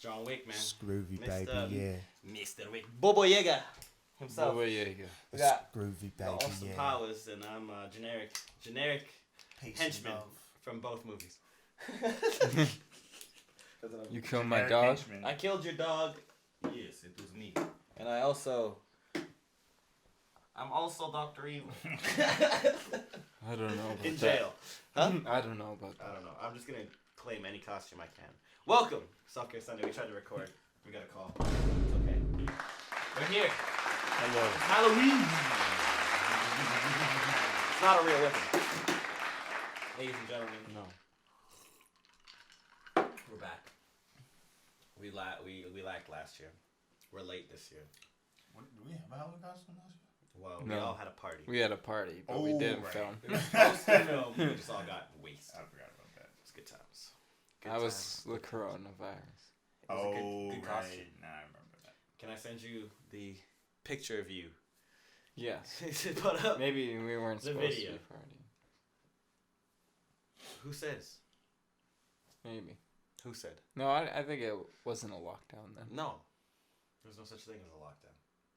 John Wick, man. Groovy, baby, yeah. Mr. Wick. Bobo Yaga himself. Bobo Yaga. We got Groovy, baby, Austin yeah. Powers, and I'm generic Peace henchman and love. from both movies. You killed my dog? I killed your dog. Yes, it was me. And I'm also Dr. Evil. I don't know about In that. jail. Huh? I don't know about that. I don't know. I'm just gonna claim any costume I can. Welcome, Self Care Sunday. We tried to record. We got a call. It's okay. We're here. Hello. It's Halloween. It's not a real weapon. Ladies and gentlemen, No. we're back. We lacked last year. We're late this year. What, do we have a Halloween costume last year? Well, we No. all had a party. We had a party, but we didn't right. film. We were supposed to film. We just all got wasted. I forgot about that. It's good times. That was the coronavirus. It was a good costume. right. Nah, I remember that. Can I send you the picture of you? Yes. Put up. Maybe we weren't The supposed video. to be partying. Who says? Maybe. Who said? No, I think it wasn't a lockdown then. No. There's no such thing as a lockdown.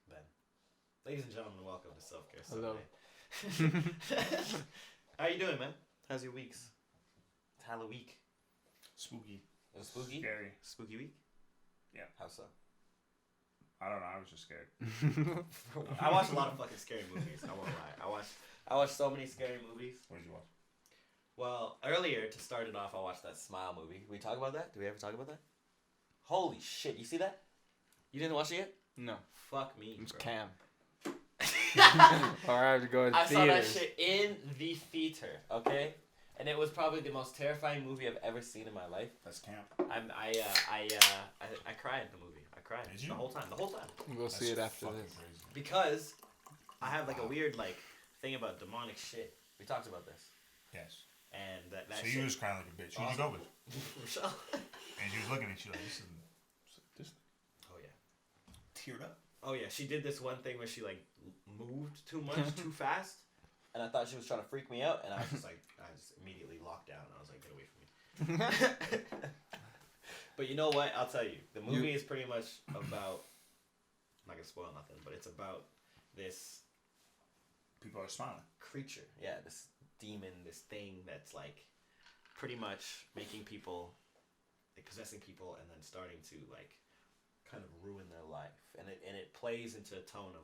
Ben. Ladies and gentlemen, welcome to Self Care Hello. Sunday. How you doing, man? How's your weeks? It's Halloween. Spooky. It was spooky? Scary. Spooky week? Yeah. How so? I don't know. I was just scared. I watched a lot of fucking scary movies. I won't lie. I watched so many scary movies. What did you watch? Well, earlier, to start it off, I watched that Smile movie. We talk about that? Did we ever talk about that? Holy shit. You see that? You didn't watch it yet? No. Fuck me, It's bro. Cam. Or I have to go to I saw that theaters. shit in the theater, okay? And it was probably the most terrifying movie I've ever seen in my life. That's camp. I cried in the movie. I cried. Did you? The whole time. We'll see it after fucking this. Crazy. Because I have like a weird thing about demonic shit. We talked about this. Yes. And that So shit. you was crying like a bitch. Who you go with? Rochelle. And she was looking at you like, this Oh yeah. teared up. Oh yeah. She did this one thing where she moved too much, too fast. And I thought she was trying to freak me out, and I was just immediately locked down. I was like, get away from me. But you know what? I'll tell you. The movie is pretty much about, I'm not going to spoil nothing, but it's about this People are smiling. creature. Yeah, this demon, this thing that's pretty much making people, possessing people and then starting to kind of ruin their life. And it plays into a tone of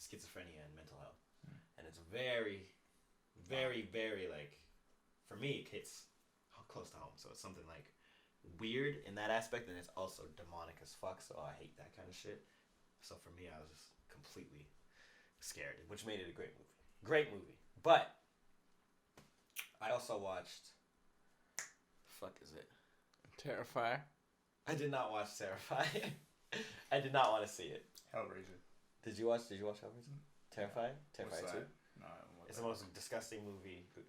schizophrenia and mental health. And it's very, very, very for me, it hits close to home. So it's something weird in that aspect, and it's also demonic as fuck. So I hate that kind of shit. So for me, I was just completely scared, which made it a great movie. Great movie. But I also watched. The fuck is it? Terrifier. I did not watch Terrifier. I did not want to see it. Hellraiser. Did you watch Hellraiser? Terrifier? Terrifier 2? No, I don't watch It's the most disgusting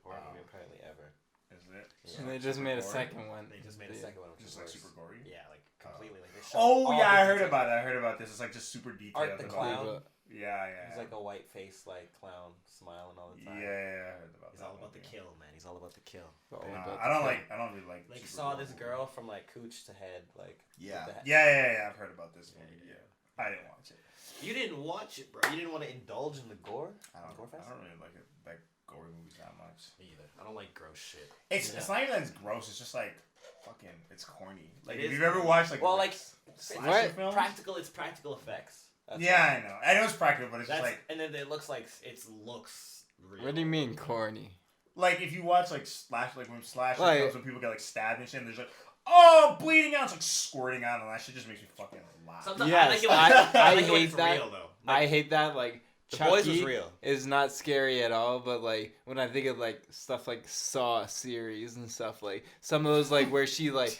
horror movie apparently ever. Is it? Yeah. And they just made a Gory? second one. They just made a second one, which Just is worse. super gory? Yeah, completely. They show Oh all yeah, the I heard details. about it. I heard about this. It's just super detailed. Art the about Clown. it. Yeah. He's a white face, clown, smiling all the time. Yeah, I heard about He's that. all about the kill, man. He's all about the kill. I don't really like. Saw this girl from cooch to head, Yeah. what the heck? Yeah. I've heard about this movie. Yeah. I didn't watch it. You didn't watch it, bro. You didn't want to indulge in the gore. I don't really like it. Gory movies that much. Me either. I don't like gross shit. It's not even that it's gross. It's just fucking. It's corny. It If is you've ever corny. watched Well, slasher films. It's practical effects. That's Yeah, I know. I know it's practical, but it's just and then it looks it looks real. What do you mean corny? if you watch slash when slasher Like- films when people get stabbed and shit, and there's oh bleeding out, it's squirting out, and that shit just makes me fucking laugh. Sometimes Yes, I like it I when hate it's that. real, though. I hate that. The Boys was Chucky real. is not scary at all, but when I think of stuff like Saw series and stuff some of those where she Is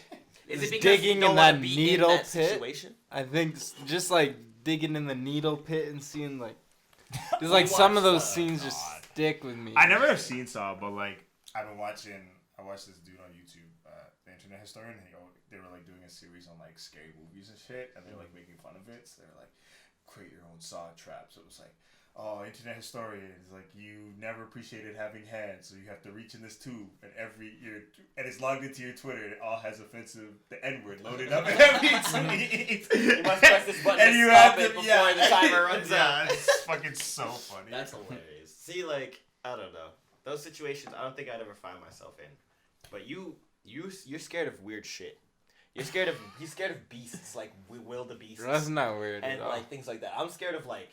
it is because digging you don't in that wanna be needle in that pit. situation? I think just digging in the needle pit and seeing there's We some of watched, those scenes just God. stick with me. I never have seen Saw, but I've been watching. I watched this dude on YouTube, the internet historian. And they were doing a series on scary movies and shit, and they're making fun of it. So they're create your own Saw trap. So it was oh, internet historians, like, you never appreciated having hands, so you have to reach in this tube, and and it's logged into your Twitter, and it all has offensive, the N-word loaded up in every tweet. You must press this button And to you stop have it to- before yeah. the timer runs Yeah, out. it's fucking so funny. That's hilarious. See, like, I don't know. Those situations, I don't think I'd ever find myself in. But you're scared of weird shit. He's scared of beasts, like Will the Beast. That's not weird And at all. like things like that. I'm scared of like,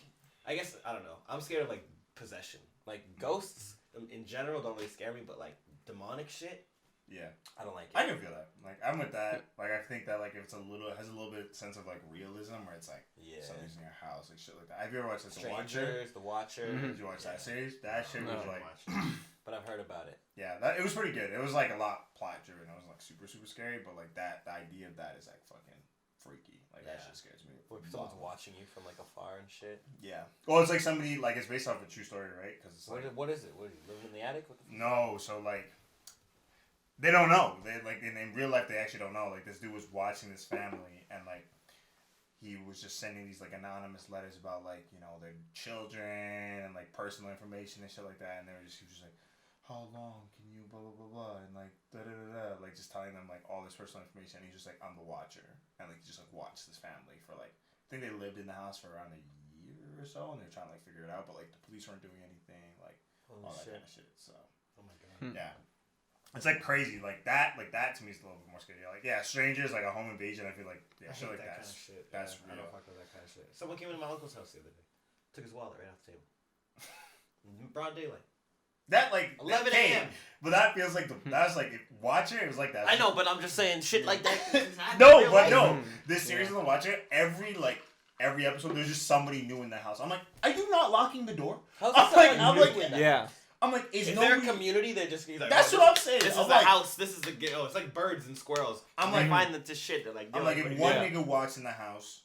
I guess I don't know. I'm scared of like possession. Like ghosts in general don't really scare me, but like demonic shit, Yeah. I don't like it. I can feel that. Like, I'm with that. Like, I think that, like, if it's has a little bit sense of, like, realism, where it's, like, Yeah. somebody's in your house, like, shit like that. Have you ever watched, like, The Watcher? The Watcher. Mhm. Did you watch that series? That shit No. was, like, But I've heard about it. yeah, it was pretty good. It was, like, a lot plot-driven. It was, like, super, super scary, but, like, the idea of that is, like, fucking freaky. Like, that Yeah. shit scares me. Where someone's watching you from like afar and shit. Yeah. Well, it's, like, somebody, like, it's based off a true story, right? Because it's, like... What is it? What are you living in the attic? What the No, so, like... They don't know. They like in real life they actually don't know. Like this dude was watching this family and like he was just sending these like anonymous letters about like, you know, their children and like personal information and shit like that, and he was just like, how long can you blah blah blah blah, and like da da da da, like just telling them like all this personal information, and he's just like, I'm the watcher, and like he just like watched this family for like, I think they lived in the house for around a year or so, and they're trying to like figure it out, but like the police weren't doing anything, like all that kind of shit. So Oh my god. yeah. It's like crazy, like that to me is a little bit more scary. Like, yeah, strangers, like a home invasion. I feel like, yeah, I shit hate like that that's kind of shit. that's I real. don't fuck with that kind of shit. Someone came into my uncle's house the other day. Took his wallet right off the table. Broad daylight. That like 11 hey, a.m. but that feels like that's like Watcher. It was like that. I know, but I'm just saying shit like that. No, Real but life. no, this series of the Watcher, every episode, there's just somebody new in the house. I'm like, are you not locking the door? How's I'm there like, someone I'm new like, in that Yeah. house? I'm like, Is no there a community that just he's like, That's oh, what I'm saying. This is I'm the like, house. This is the it's like birds and squirrels. I'm They like, find the shit. They're like, I'm yo, like, if everybody- one Yeah. nigga walks in the house,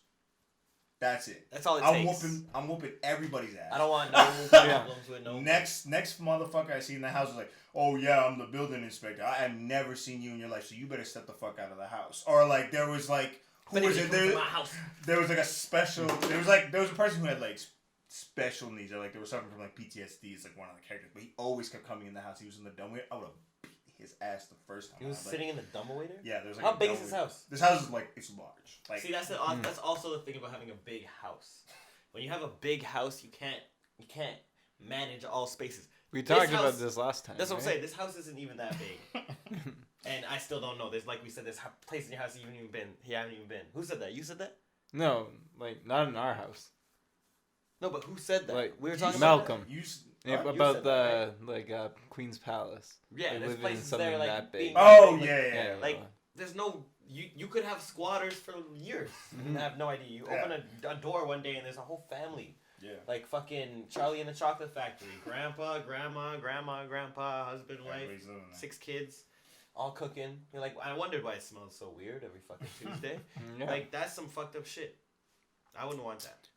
that's it. That's all it I'm takes. whooping everybody's ass. I don't want no Yeah. problems with no. Next motherfucker I see in the house is like, oh yeah, I'm the building inspector. I have never seen you in your life, so you better step the fuck out of the house. Or like there was like, who But was if it? you come to my house. There was like a special. There was a person who had like special needs, or like they were suffering from like PTSD. It's like one of the characters, but he always kept coming in the house. He was in the dumbwaiter. I would have beat his ass the first time. He was I sitting in the dumbwaiter. Yeah, there's like. How a big is this dumbwaiter. house? This house is like it's large. Like See, that's that's also the thing about having a big house. When you have a big house, you can't manage all spaces. We This talked house- about this last time. That's what I'm right? saying. This house isn't even that big, and I still don't know. There's like we said, this place in your house you haven't even been. He haven't even been. Who said that? You said that? No, like not in our house. No, but who said that? Like, we were talking about Malcolm. you. Yeah, you about said the that, Queen's Palace. that. Yeah, Like, there's living in places something there like that big. being Oh like, yeah. Like there's no you could have squatters for years and have no idea. You open a door one day and there's a whole family. Yeah. Like fucking Charlie and the Chocolate Factory. Grandpa, grandma, grandpa, husband, wife, Everybody's living there. 6 kids, all cooking. You're like, I wondered why it smelled so weird every fucking Tuesday. Yeah. Like that's some fucked up shit. I wouldn't want that.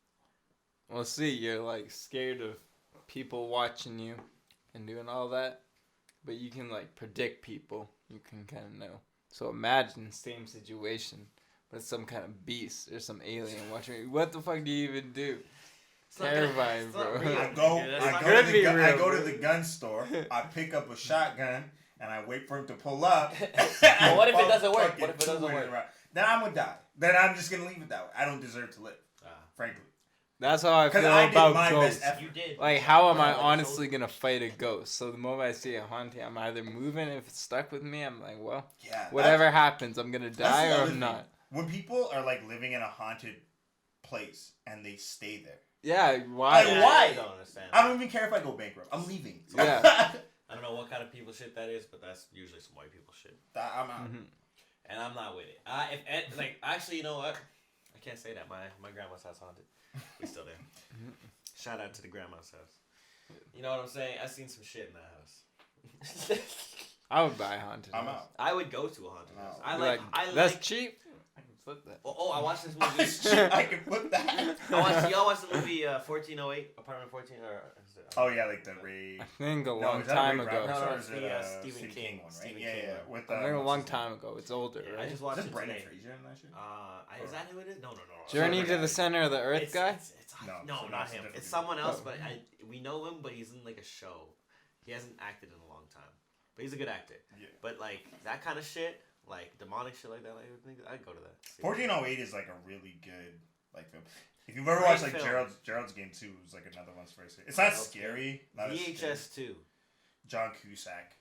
Well, see, you're like scared of people watching you and doing all that, but you can like predict people. You can kind of know. So imagine same situation, but it's some kind of beast or some alien watching you. What the fuck do you even do? It's not Terrifying, it's not bro. real. I go, Yeah, that's I not go, real. to Could the be gun, real, I go bro. to the gun store. I pick up a shotgun and I wait for him to pull up. Well, what if it doesn't work? Fucking What if it doesn't two in a work? row. Then I'm gonna die. Then I'm just gonna leave it that way. I don't deserve to live, frankly. That's how I feel Because I did about my ghosts. best effort. You did. Like, how am Yeah, I like, honestly gonna fight a ghost? So the moment I see a haunting, I'm either moving. If it's stuck with me, I'm like, well, Yeah. whatever happens, I'm gonna that's die the or other I'm thing. not. When people are like living in a haunted place and they stay there, Yeah, why? Like, Yeah, why? I don't understand. I don't even care if I go bankrupt. I'm leaving. Yeah. I don't know what kind of people shit that is, but that's usually some white people shit. I'm out. Mhm. And I'm not with it. Actually, you know what? I can't say that. My grandma's house haunted. We still there. Shout out to the grandma's house. You know what I'm saying? I've seen some shit in that house. I would buy a haunted. I'm house. out. I would go to a haunted No. house. That's cheap. I can flip that. Oh, I watched this movie. Shit, I can put that. Y'all watched the movie 1408, Apartment 14, or is was it? Oh yeah, like the Ray. I think a No, long is that time Ray ago. Bradbury? No, Or it's is it, the Stephen King one, right? Stephen Yeah, King yeah. one. With I think a what's long his name? time ago. It's older, Yeah, I right? just Is watched that it Brendan today. Fraser in that shit? Is that who it is? No. Journey Sorry, to the guys. Center of the Earth guy? It's No, no, so not that's him. different. It's someone else, Oh. but we know him, but he's in like a show. He hasn't acted in a long time, but he's a good actor. Yeah. But like that kind of shit, like demonic shit like that, like, I think I'd go to that. 1408 is like a really good like film. If you've ever Great watched like film. Gerald's Game 2, it's like another one's very scary. It's not Gerald's scary. Not as scary. VHS 2. John Cusack.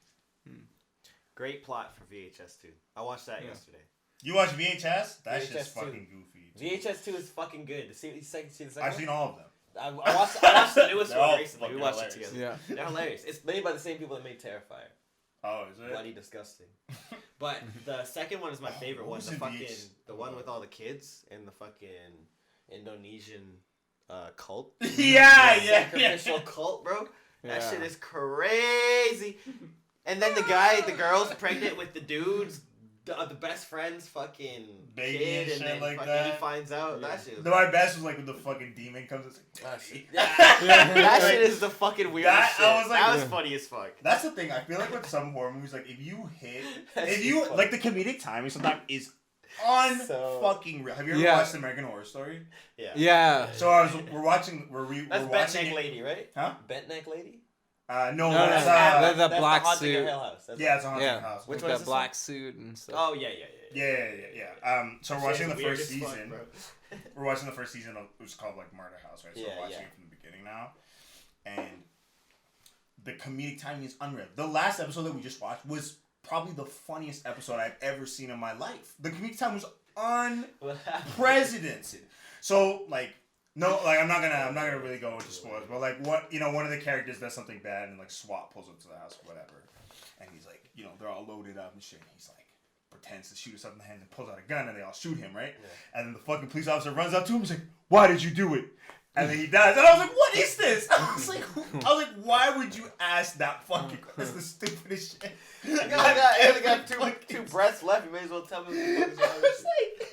Great plot for VHS 2. I watched that yesterday. You watch VHS? That VHS shit's 2. fucking goofy. VHS 2 is fucking good. See the second I've one? seen all of them. I watched the newest They're one all recently. We fucking watched it hilarious. together. Yeah. They're hilarious. It's made by the same people that made Terrifier. Oh, is it? Bloody disgusting. But the second one is my favorite what one. was The in fucking VH? the one with all the kids and the fucking Indonesian cult. yeah. Sacrificial cult, bro. That shit is crazy. And then the girl's pregnant with the dude's the best friend's fucking Baby kid, and and shit then like fucking that. he finds out that shit. My best was like when the fucking demon comes. It's like, That shit is the fucking weirdest That- shit. I was like- that was funny as fuck. That's the thing. I feel like with some horror movies, like if That's you funny. like the comedic timing, sometimes is So- fucking real. Have you ever Yeah. watched American Horror Story? Yeah. So we're watching. That's we're Bent watching Neck it. Lady, right? Huh? Bent Neck Lady. No, No, that's the That's black the Haunting of suit. Hill House. That's yeah, it's a haunted Yeah. house. Which With one is that this black suit and stuff. Oh yeah. Yeah. So we're watching the Shit's weird first as fuck, season. bro. We're watching the first season of it was called like Murder House, right? So Yeah, we're watching yeah. it from the beginning now, and the comedic timing is unreal. The last episode that we just watched was probably the funniest episode I've ever seen in my life. The comedic time was unprecedented. So like. No, like I'm not gonna really go into spoilers, but like one of the characters does something bad and like SWAT pulls up to the house or whatever, and he's like, they're all loaded up and shit. And he's like pretends to shoot himself in the hand and pulls out a gun and they all shoot him, right? Yeah. And then the fucking police officer runs up to him and he's like, "Why did you do it?" And then he dies. And I was like, "What is this?" I was like, "Why would you ask that fucking question? That's the stupidest shit." I only got two breaths left. You may as well tell me. What the fuck I is was like,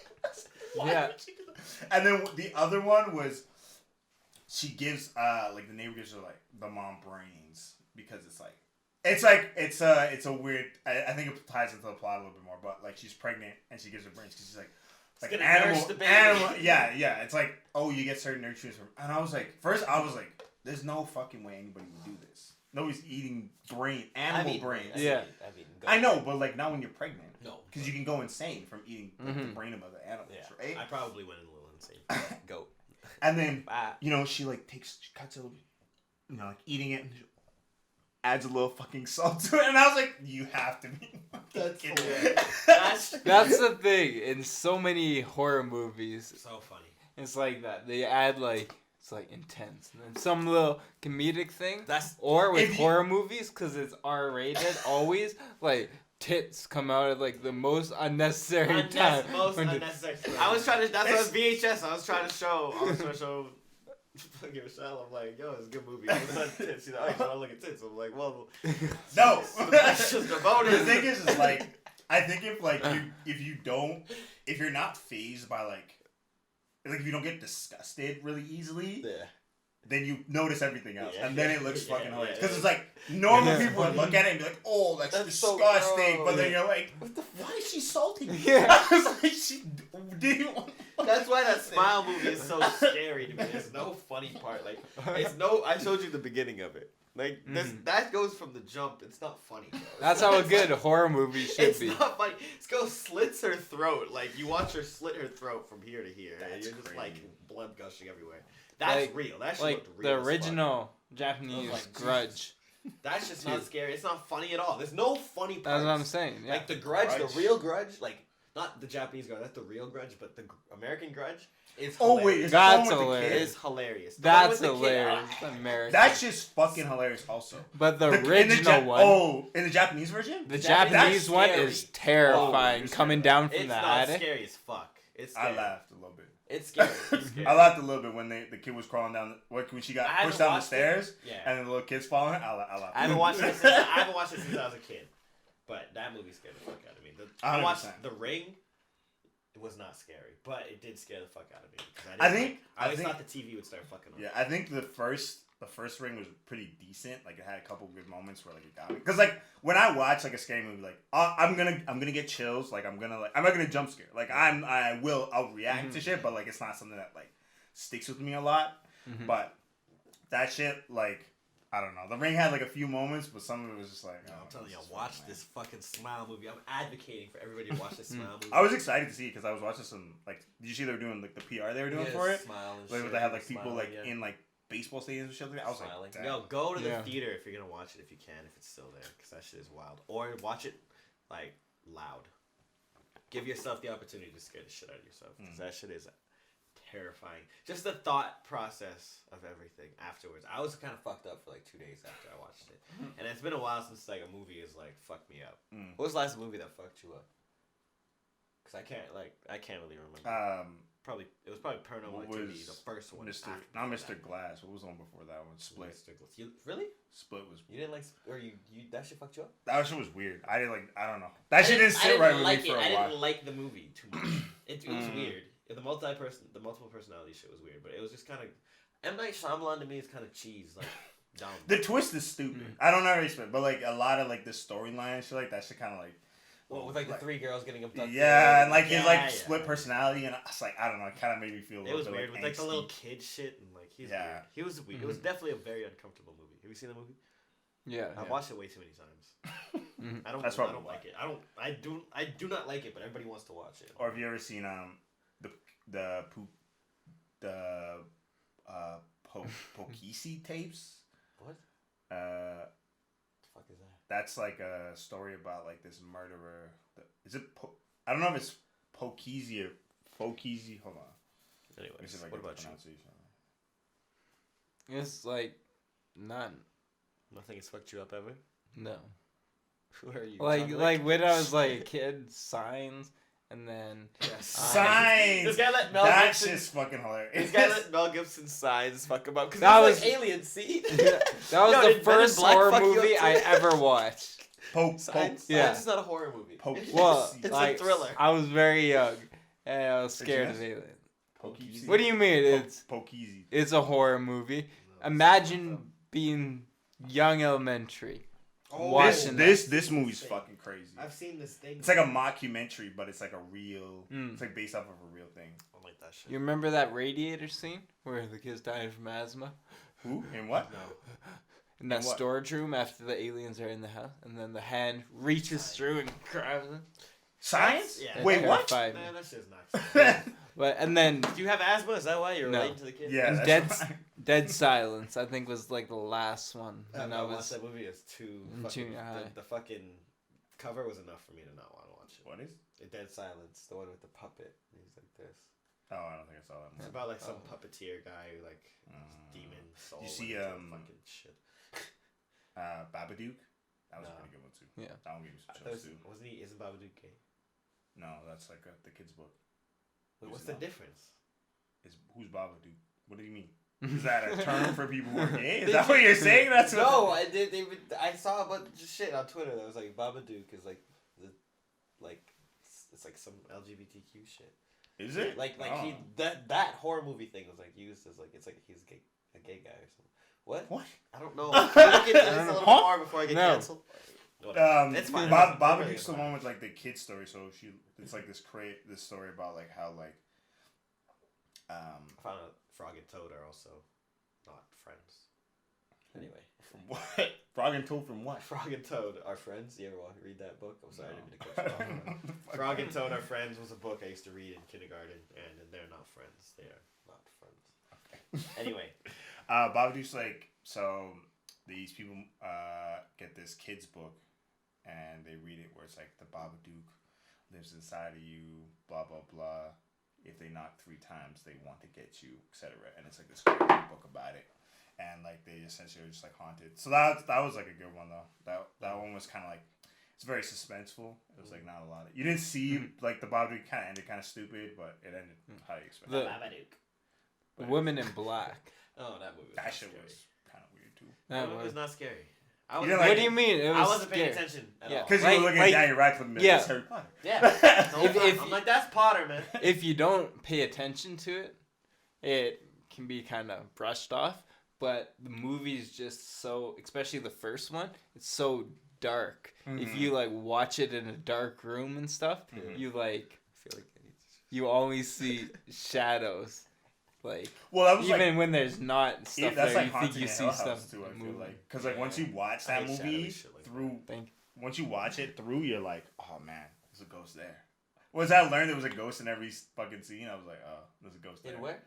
why Yeah. would you do that? And then the other one was she gives like the neighbor gives her like the mom brains because it's a weird I think it ties into the plot a little bit more, but like she's pregnant and she gives her brains because she's like gonna nurse the baby. yeah it's like, oh, you get certain nutrients from, and I was like there's no fucking way anybody would do this. Nobody's eating animal brains. Yeah. I know, but like not when you're pregnant. No, Because you can go insane from eating like, the brain of other animals, yeah, right? I probably went a little insane. Goat. And then, Ah. she like she cuts it, like eating it, and she adds a little fucking salt to it. And I was like, you have to be. That's kidding. hilarious. That's the thing. In so many horror movies, So funny. it's like that. They add like, it's like intense. And then some little comedic thing. That's Or with If you- horror movies, because it's R-rated, always, like, tits come out at, like, the most unnecessary time. most When the- unnecessary. I was trying to. That's what was VHS. I was trying to show. Fucking Michelle. I'm like, yo, it's a good movie. It's not tits. She's like, oh, you want to look at tits? I'm like, well, No. that's just a bonus. The thing is like, I think if you're not fazed by like if you don't get disgusted really easily, Yeah. then you notice everything else, Yeah. and then it looks Yeah, fucking hilarious. yeah, Because it's like normal Yeah. people would look at it and be like, "Oh, that's so disgusting," gross. but then you're like, "Why is she salty?" Yeah. I was like, "She didn't." Want That's why that Smile movie is so scary to me. There's no funny part. Like, it's no. I showed you the beginning of it. Like, that goes from the jump. It's not funny, bro. That's how a good horror movie should It's be. not funny. This girl slits her throat. Like, you watch her slit her throat from here to here. And That's you're just, like, crazy. blood gushing everywhere. That's Like- real. That shit Like, looked the real as fuck. original Japanese Like, Grudge. That's just not Dude. scary. It's not funny at all. There's no funny parts. That's what I'm saying, yeah. Like, the Grudge, Grudge. the real Grudge, like, not the Japanese Grudge, that's the real Grudge, but the American Grudge is Oh hilarious. wait, is That's that the one with the hilarious. kid? It's hilarious. The one That's with the kid, hilarious. ah, American. That's just fucking hilarious. Also, But the in the original Ja- one, Oh, in the Japanese version. the Japanese- Japanese one scary. is terrifying. Oh, Coming down from it's the not attic. scary as fuck. It's I scary. laughed a little bit. It's scary. It's scary. I laughed a little bit when the kid was crawling down. When she got I haven't pushed down the watched it. stairs, Yeah. and then the little kid's following her. I laughed. I haven't watched it since I was a kid. But that movie scared the fuck out of me. I watched 100%. The Ring. It was not scary, but it did scare the fuck out of me. I always think thought the TV would start fucking up. Yeah, I think the first Ring was pretty decent. Like it had a couple good moments where like it got me. Because like when I watch like a scary movie, like I'm gonna get chills. Like I'm not gonna jump scare. Like I'll react to shit, but like it's not something that like sticks with me a lot. Mm-hmm. But that shit, like I don't know. The Ring had like a few moments, but some of it was just like. I'm telling you, watch this fucking Smile movie. I'm advocating for everybody to watch this Smile movie. I was excited to see it because I was watching some like. Did you see they were doing like the PR they were doing for it? Smile and like shit. they had like people Smiling, like in like baseball stadiums and shit like that. I was Smiling. like, damn. Yo, go to the theater if you're gonna watch it if you can, if it's still there, because that shit is wild. Or watch it like loud. Give yourself the opportunity to scare the shit out of yourself, because that shit is terrifying. Just the thought process of everything afterwards. I was kind of fucked up for like 2 days after I watched it, and it's been a while since like a movie has like fucked me up. What was the last movie that fucked you up? Because I can't really remember. It was probably Paranormal Activity, the first one. Mr. Glass. What was the one before that one? Split. Mr. Glass. Really? Split was. You didn't like, or you that shit fucked you up? That shit was weird. I didn't like. I don't know. That shit didn't sit right with me for a while. I didn't like the movie too much. It was weird. The multiple personality shit was weird, but it was just kind of. M. Night Shyamalan to me is kind of cheese, like dumb. The twist is stupid. I don't know respect, but like a lot of like the storyline and shit like that shit kind of like. Well, with like the three girls getting abducted. Yeah, and like his split personality, and I was like, I don't know, it kind of made me feel. It was weird with like the angsty. little kid shit, and like he's weird. He was weird. It was definitely a very uncomfortable movie. Have you seen the movie? Yeah, I've watched it way too many times. I don't like it. I do not like it, but everybody wants to watch it. Or have you ever seen the Pokisi tapes? What? The fuck is that? That's like a story about like this murderer. Is it? I don't know if it's Pokisi or Fokisi. Hold on. Anyways, what about you? It's like none. Nothing has fucked you up ever? No. Who are you? Like when I was like a kid, Signs, and then Signs. This guy let Mel That's Gibson. just fucking hilarious. This guy let Mel Gibson Signs fuck him up because that was was like Alien. See, that was the first horror movie I ever watched. Signs is not a horror movie. Well, it's like, a thriller. I was very young, and I was scared of Alien. What do you mean? It's a horror movie. Imagine being young elementary. Watching this movie's fucking crazy. I've seen this thing. It's like a mockumentary, but it's like a real. It's like based off of a real thing. I like that shit. You remember that radiator scene where the kids died from asthma? Who? In what? No. In that storage room after the aliens are in the house, and then the hand reaches through and grabs them. Science? Yeah. Wait, what? Man, that shit's not. But and then Do you have asthma? Is that why you're relating to the kid? Yeah. Dead Silence, I think, was like the last one. And I watched that movie as the fucking cover was enough for me to not want to watch it. What is? Dead Silence, the one with the puppet. He's like this. Oh, I don't think I saw that. It's about like some puppeteer guy who like demon soul. You see fucking shit. Babadook? That was a pretty good one too. Yeah. That one gave me some chills too. Isn't Babadook gay? No, that's like the kid's book. Wait, what's the difference? Who's Babadook? What do you mean? Is that a term for people who are gay? Is that what you're saying? That's what I did. I saw a bunch of shit on Twitter that was like Babadook is like it's like some LGBTQ shit. Is it? That horror movie thing was like used as like it's like he's a gay guy or something. What? I don't know. Can I get this a little more before I get canceled? It's fine. Babadook's the one with like the kid story. So it's like this story about like how like I found out Frog and Toad are also not friends. Anyway. From what? Frog and Toad from what? Frog and Toad are friends. You ever read that book? I'm sorry, I didn't mean to cut you off. Frog and Toad are friends was a book I used to read in kindergarten, and they're not friends. They are not friends. Okay. Anyway. Babadook's like, so these people get this kid's book, and they read it where it's like the Babadook lives inside of you, blah, blah, blah. If they knock 3 times, they want to get you, etc. And it's like this crazy book about it. And like they essentially are just like haunted. So that was like a good one though. That one was kind of like, it's very suspenseful. It was like not a lot of, you didn't see like the Babadook kind of ended kind of stupid, but it ended how you expect. The Babadook. Women in Black. Oh, that movie. That shit was kind of weird too. That movie was not scary. I was, You didn't What like do you mean? It was I wasn't paying scary. attention at Yeah. all. Because you Like- were looking like- at Daniel Radcliffe and yeah. it's Harry Potter. Yeah. The whole If- time. if- I'm like, that's Potter, man. If you don't pay attention to it, it can be kind of brushed off. But the movie is just so, especially the first one, it's so dark. If you like watch it in a dark room and stuff, you like I feel like you always see shadows. Like Well, that was even when there's not stuff that's there, like you think Haunting you in see Hill stuff House too. I feel moving. like because like once you watch I that hate shadowy movie shit like that. through, Thank once you watch it through, you're like, oh man, there's a ghost there. Once I learned there was a ghost in every fucking scene, I was like, oh, there's a ghost there. In where?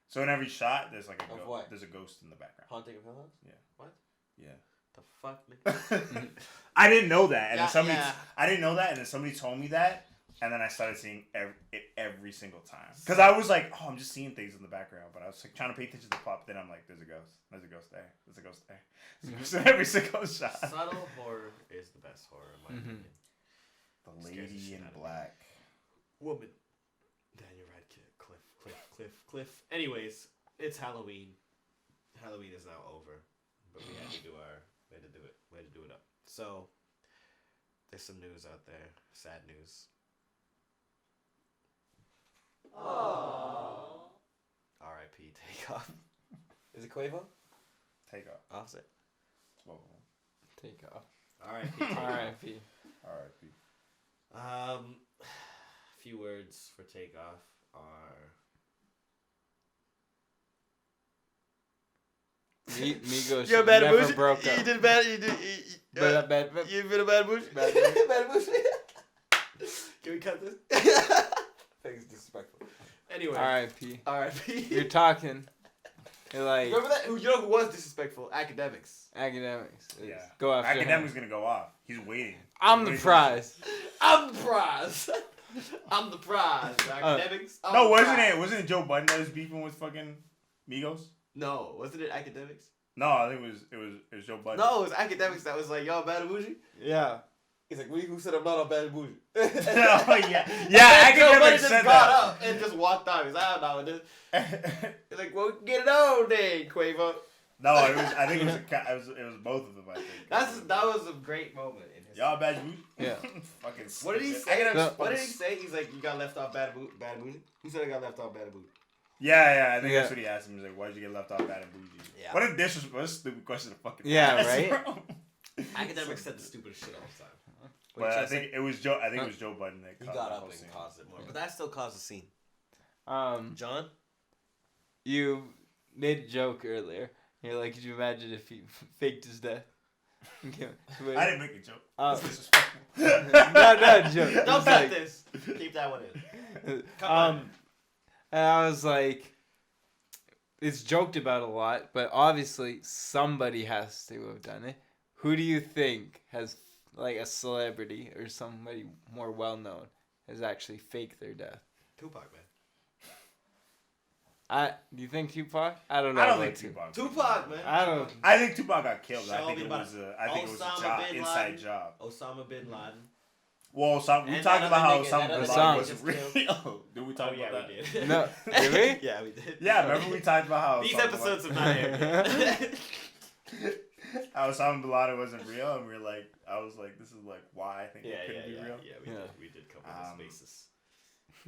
So in every shot, there's like a Of ghost. what? There's a ghost in the background. Haunting of Hill House? Yeah. What? Yeah. The fuck, nigga? I didn't know that, and then Yeah, somebody, yeah. I didn't know that, and then somebody told me that, and then I started seeing it every single time. Because I was like, oh, I'm just seeing things in the background, but I was like trying to pay attention to the plot. But then I'm like, there's a ghost. There's a ghost there. There's a ghost there. There's a ghost in every single shot. Subtle horror is the best horror, in my opinion. The Scares the Lady shit in out of me. Black. Woman. Daniel Radcliffe. Cliff. Anyways, it's Halloween. Halloween is now over, but we had to do our way to do it. Way to do it up. So there's some news out there. Sad news. R.I.P. Takeoff. Is it Quavo? Take off. Offset. Whoa. Take off. R.I.P. R.I.P. R.I.P. Few words for Takeoff are Migos You're a bad never bougie. broke up. You did bad. You did. Bad. You've been a bad bougie. Bad Bad bougie. Can we cut this? Thanks, disrespectful. Anyway. R.I.P. R.I.P. You're talking. You're like Remember that? You know who was disrespectful? Academics. academics. Yeah. Go after Academic's him. gonna go off. He's waiting. I'm the Waiting. prize. I'm the prize. I'm the prize. Academics. I'm No, the wasn't prize. it? Wasn't it Joe Budden that was beefing with fucking Migos? No, wasn't it academics? No, I think it was Joe Budden. No, it was academics that was like, y'all bad and bougie. Yeah. He's like, who said I'm not on bad and bougie? Oh yeah, And yeah. Joe Budden Academics just said got that. up and just walked out. He's like, I don't know what this. He's like, well, get it on then, Quavo. No, it was. I think it was both of them. I think. That was a great moment in his. Y'all bad booty. Yeah. Fucking. What did he stupid. say? Academics What did fucking he say? He's like, you got left off bad bougie. Who said I got left off bad bougie? Yeah, I think Yeah. that's what he asked him. He's like, why'd you get left off bad and bougie? Yeah. What a disrespect. What a stupid question to fucking Yeah, ask, right? bro. Academics said the stupidest shit all the time. But I think it was Joe. I think it was Joe Budden that He caused got that up whole and scene. caused it more, but that still caused a scene. John, you made a joke earlier. You're like, could you imagine if he faked his death? Okay, wait. I didn't make a joke. Uh, It's disrespectful. no, joke. Don't It's cut like- this. Keep that one in. Come on. And I was like, it's joked about a lot, but obviously somebody has to have done it. Who do you think has, like, a celebrity or somebody more well known has actually faked their death? Tupac, man. Do you think Tupac? I don't know. I don't about think Tupac. Tupac, man. I don't. I think Tupac got killed. I Show think me it about was a Osama job, bin inside Laden. job. Osama bin Laden. Well, we And talked that about how other nigga- Osama that bin other Laden nigga wasn't just real. Did we talk about that? we did. No, did we? Yeah, we did. Yeah, remember we talked about how These Osama episodes have not aired. how Osama bin Laden wasn't real, and we were like, I was like, this is like why I think Yeah, it yeah, couldn't be real. yeah. We did cover this basis.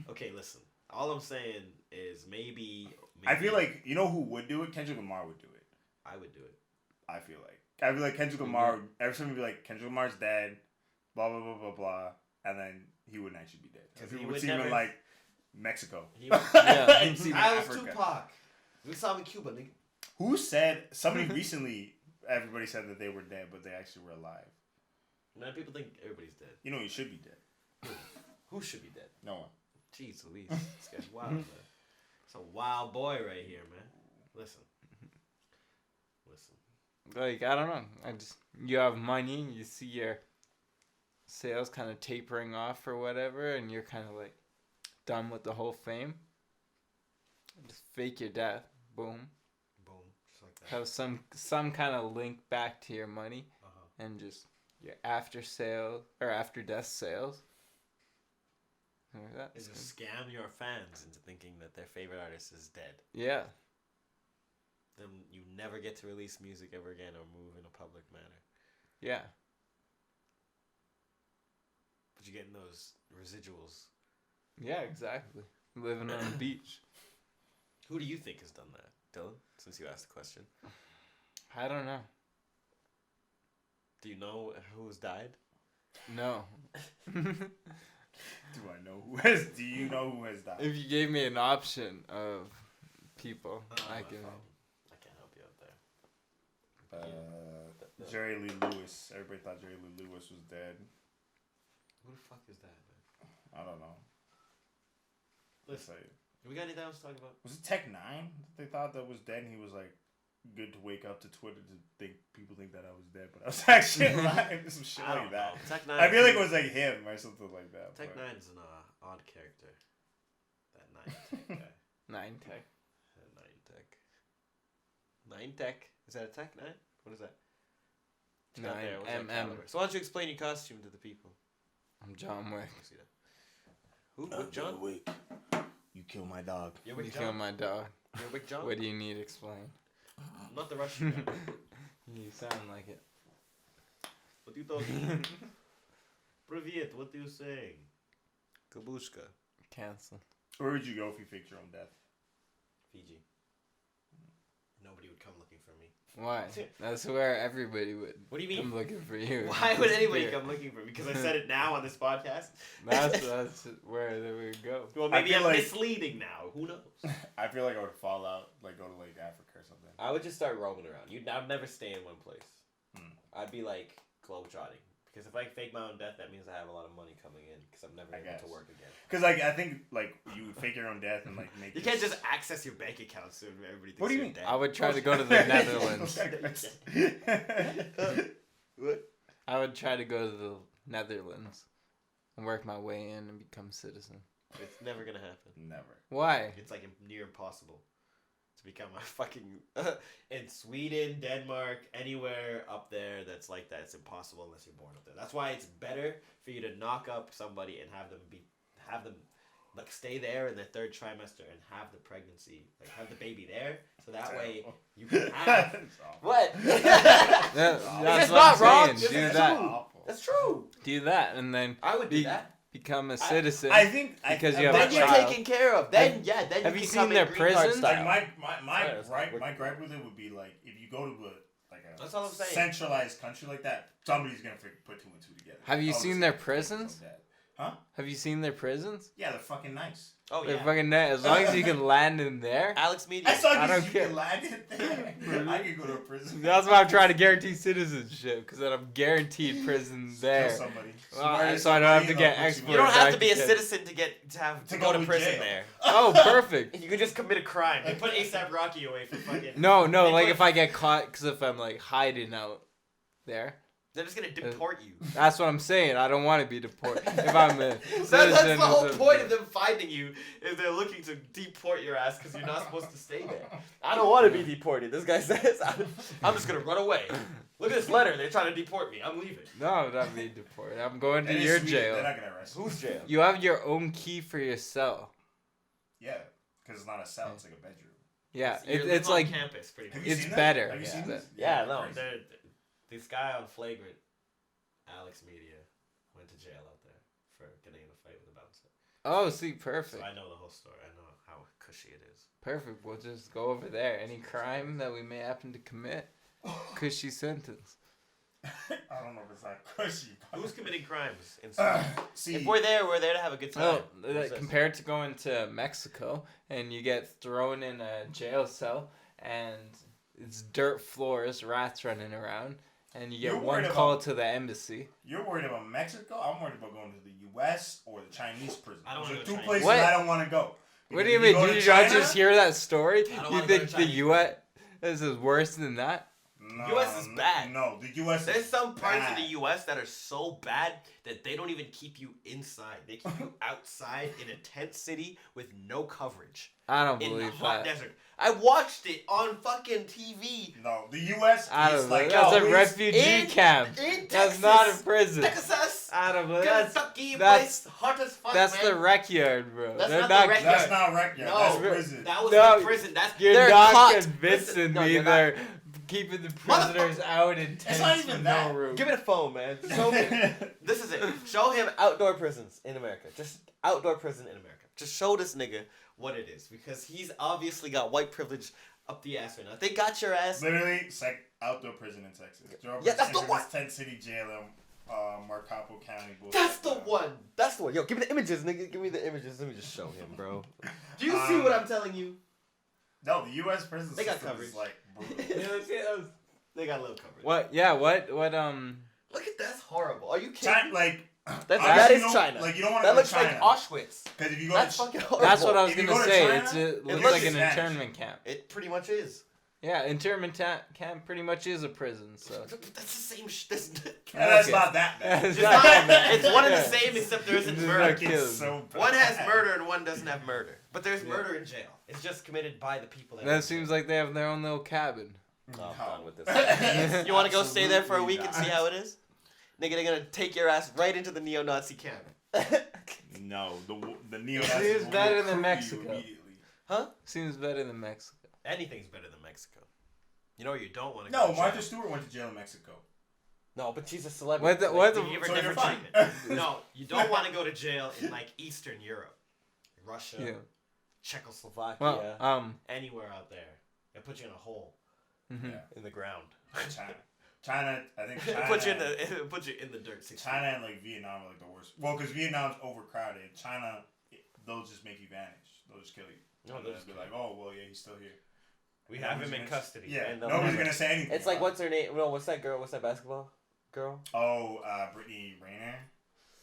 Okay, listen. All I'm saying is maybe I feel like you know who would do it? Kendrick Lamar would do it. I would do it. I feel like Kendrick Lamar. Every time would be like Kendrick Lamar's dead, blah blah blah blah blah, and then he wouldn't actually be dead. Because People he would would see him in never- like Mexico. He would, Yeah. He'd see him in I was Africa. Tupac. We saw him in Cuba, nigga. Who said somebody recently? Everybody said that they were dead, but they actually were alive. Man, people think everybody's dead. You know, you should be dead. Who should be dead? No one. Jeez Louise. This guy's wild, man. It's a wild boy right here, man. Listen. Like, I don't know. You have money, you see your sales kind of tapering off or whatever, and you're kind of like done with the whole fame. Just fake your death. Boom. Boom. Just like that. Have some kind of link back to your money, Uh-huh. and just your after sale or after death sales. Like that. Is to scam your fans into thinking that their favorite artist is dead. Yeah. Then you never get to release music ever again or move in a public manner. Yeah. But you're getting those residuals. Yeah, exactly. Living on the beach. Who do you think has done that, Dylan? Since you asked the question. I don't know. Do you know who's died? No. Do I know who has? Do you know who has died? If you gave me an option of people, I can. I can't help you out there. Jerry Lee Lewis. Everybody thought Jerry Lee Lewis was dead. Who the fuck is that, man? I don't know. Listen, we got anything else to talk about? Was it Tech 9 that they thought that was dead, and he was like, good to wake up to Twitter to think people think that I was dead, but I was actually alive. Some shit I like don't that. know. Tech 9 I feel like it was like him or something like that. Tech 9 is an odd character. That 9 Tech guy. 9 Tech. 9 Tech. 9 Tech. Is that a Tech 9? What is that? It's got there. What's that 9 caliber? So why don't you explain your costume to the people? I'm John Wick. See that? Who? Wick John? Wick. You kill my dog. You're You Wick kill John? my dog. You're Wick John? What do you need explained? Not the Russian guy. You sound like it. What are you talking? Привет, what are you saying? Kabushka. Cancel. Where would you go if you faked your own death? Fiji. Nobody would come looking for me. Why? That's where everybody would. What do you mean? I'm looking for you. Why would anybody Yeah. come looking for me? Because I said it now on this podcast? That's where they would go. Well, maybe I'm like- misleading now. Who knows? I feel like I would fall out, like go to like Africa or something. I would just start roaming around. I'd never stay in one place. Hmm. I'd be like globetrotting. Because if I fake my own death, that means I have a lot of money coming in. Because I'm never I able guess. to work again. Because like I think like you would fake your own death and like make. You can't just access your bank account so everybody thinks What do you you're mean? dead. I would try to go to the Netherlands. What? I would try to go to the Netherlands and work my way in and become a citizen. It's never gonna happen. Never. Why? It's like near impossible to become a fucking in Sweden, Denmark, anywhere up there that's like that. It's impossible unless you're born up there. That's why it's better for you to knock up somebody and have them like stay there in the third trimester and have the pregnancy, like have the baby there, so that way you can have what? That's It's what not I'm wrong. saying. It's Do that. true. That's true. Do that, and then I would do that. become a citizen. I think Because I, you have Then a you're child. taken care of. Then then have you you can come seen their in green card prisons? style. like my Yeah, that's gripe not my gripe with it would be like if you go to a That's all I'm saying. centralized country like that, somebody's gonna put 2 and 2 together. Have you Oh, seen this their guy's prisons? so dead. Huh? Have you seen their prisons? Yeah, they're fucking nice. Oh They're yeah. fucking nice. As long as you can land in there. Alex Media. As long I don't as you care. can land it there, I could go to a prison. That's why I'm trying to guarantee citizenship, because then I'm guaranteed prison there. Kill somebody. Well, so I don't have to get You exported. don't have back to be a again. citizen to go to to prison jail. there. Oh, perfect. You could just commit a crime. They put ASAP Rocky away for fucking. No, They like put- if I get caught, because if I'm like hiding out there, They're just gonna deport you. that's what I'm saying. I don't want to be deported. If I'm a That's citizen the whole with a- point of them finding you is they're looking to deport your ass because you're not supposed to stay there. I don't want to be deported. This guy says I'm just gonna run away. Look at this letter. They're trying to deport me. I'm leaving. No, I'm not being deported. I'm going to And your it's sweet. They're jail. not gonna arrest you. Who's jail? You have your own key for your cell. Yeah, because it's not a cell; it's like a bedroom. Yeah, You're it's living on like campus pretty Have much. you It's seen that? better. Have you Yeah. seen this? Yeah, no. crazy. This guy on Flagrant, Alex Media, went to jail out there for getting in a fight with a bouncer. oh, see, So perfect, I know the whole story. I know how cushy it is. perfect. We'll just go over there. Any crime that we may happen to commit, cushy sentence. I don't know if it's that cushy. Who's committing crimes in Sweden? See, If we're there to have a good time. Oh, Who's this? compared to going to Mexico and you get thrown in a jail cell and it's dirt floors, rats running around, and you get You're one worried call about- to the embassy. you're worried about Mexico. I'm worried about going to the U.S. or the Chinese prison. I don't Those wanna are go two to places What? I don't want to go. What do Because you if mean? go Did to you not China- just hear that story? I don't You wanna go to think the Chinese U.S. is worse than that? No, US is bad. No, the U.S. There's is some parts of bad. the U.S. that are so bad that they don't even keep you inside. They keep you outside in a tent city with no coverage I don't in the believe hot that. desert. I watched it on fucking TV. No, the U.S. I is don't like believe that's a always- refugee in- camp. in That's not a Texas. prison. Texas, I don't believe that's Kentucky, that's- place hot as fuck. that's man. the rec yard, bro. That's They're not the not. rec That's not rec yard. No, that's re- prison. That was No, the prison. That's You're they're not caught. convincing Listen, no, me you're not. they're keeping the prisoners out in It's not tents even with that. no room. Give me the phone, man. Show me. This is it. Show him outdoor prisons in America. Just outdoor prison in America. Just show this nigga what it is, because he's obviously got white privilege up the ass right now. If they got your ass. Literally, it's like outdoor prison in Texas. Yeah, that's the one. Tent City Jail in Marcapo County. That's the one. That's the one. Yo, give me the images, nigga. Give me the images. Let me just show him, bro. Do you see what I'm telling you? No, the U.S. prison They got system coverage. is like brutal. They got a little coverage. What? Yeah. What? Look at that's horrible. Are you kidding? China, like that is China. Like you don't want to That go looks to China. like Auschwitz. Because if you go That's to fucking horrible. That's what I was If you gonna go to say. China, It looks looks like an Spanish. internment camp. It pretty much is. Yeah, internment camp pretty much is a prison. So That's the same that's Okay. not that bad. It's It's, not not, that bad. it's one and the Yeah. same, except there isn't It's murder. not It's killing. so bad. One has murder and one doesn't have murder. But there's Yeah. murder in jail. It's just committed by the people. That seems like they have their own little cabin. Oh, I'm No. done with this. You want to go stay there for a week and see Absolutely how it is? Nigga, they're gonna take your ass right into the neo-Nazi camp. No, the neo It's better than Mexico. Huh? Seems better than Mexico. Anything's better than Mexico. You know where you don't want to go? No, to Martha jail? Stewart went to jail in Mexico. No, but she's a celebrity. What the- they give her So you're different fine. treatment. No, you don't want to go to jail in like Eastern Europe, Russia, Yeah. Czechoslovakia, Well, anywhere out there. It puts you in a hole mhm. Yeah. in the ground. China, I think China. It puts you in the dirt. 6 China and like Vietnam are like the worst. Well, because Vietnam's overcrowded. China, they'll just make you vanish. They'll just kill you. No, And they'll they'll just be kill like, oh well, yeah, he's still here. We have him Nobody's in gonna- custody. Yeah, and they'll nobody's never- gonna say anything. It's like, about what's her name? No, what's that girl? What's that basketball girl? it. Oh, Brittany Rayner.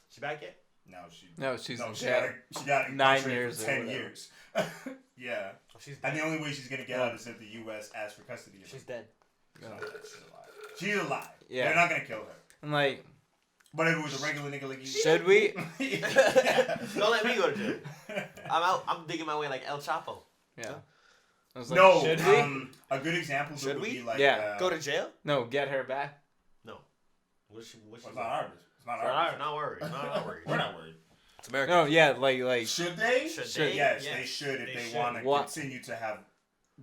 She back yet? No, she. No, she's in she jail. got 9 incarcerated years for or 10 whatever. years. Yeah, Oh, she's and dead. the only way she's gonna get out is if the U.S. asks for custody of her. She's dead. No, she's alive. She's alive. Yeah. They're not gonna kill her. And like, But if it was a regular nigga like you, should we? Yeah. Don't let me go to jail. I'm out. I'm digging my way like El Chapo. Yeah. I was like, No, should we? a good example Should would we? be like Yeah. Go to jail? No, get her back. What's she It's not our business. It's not We're our business. not worried. Not worried. We're not worried. It's America. No, yeah, like Should they? Should Should- they? Yes, Yes, they should if they should. want to What? continue to have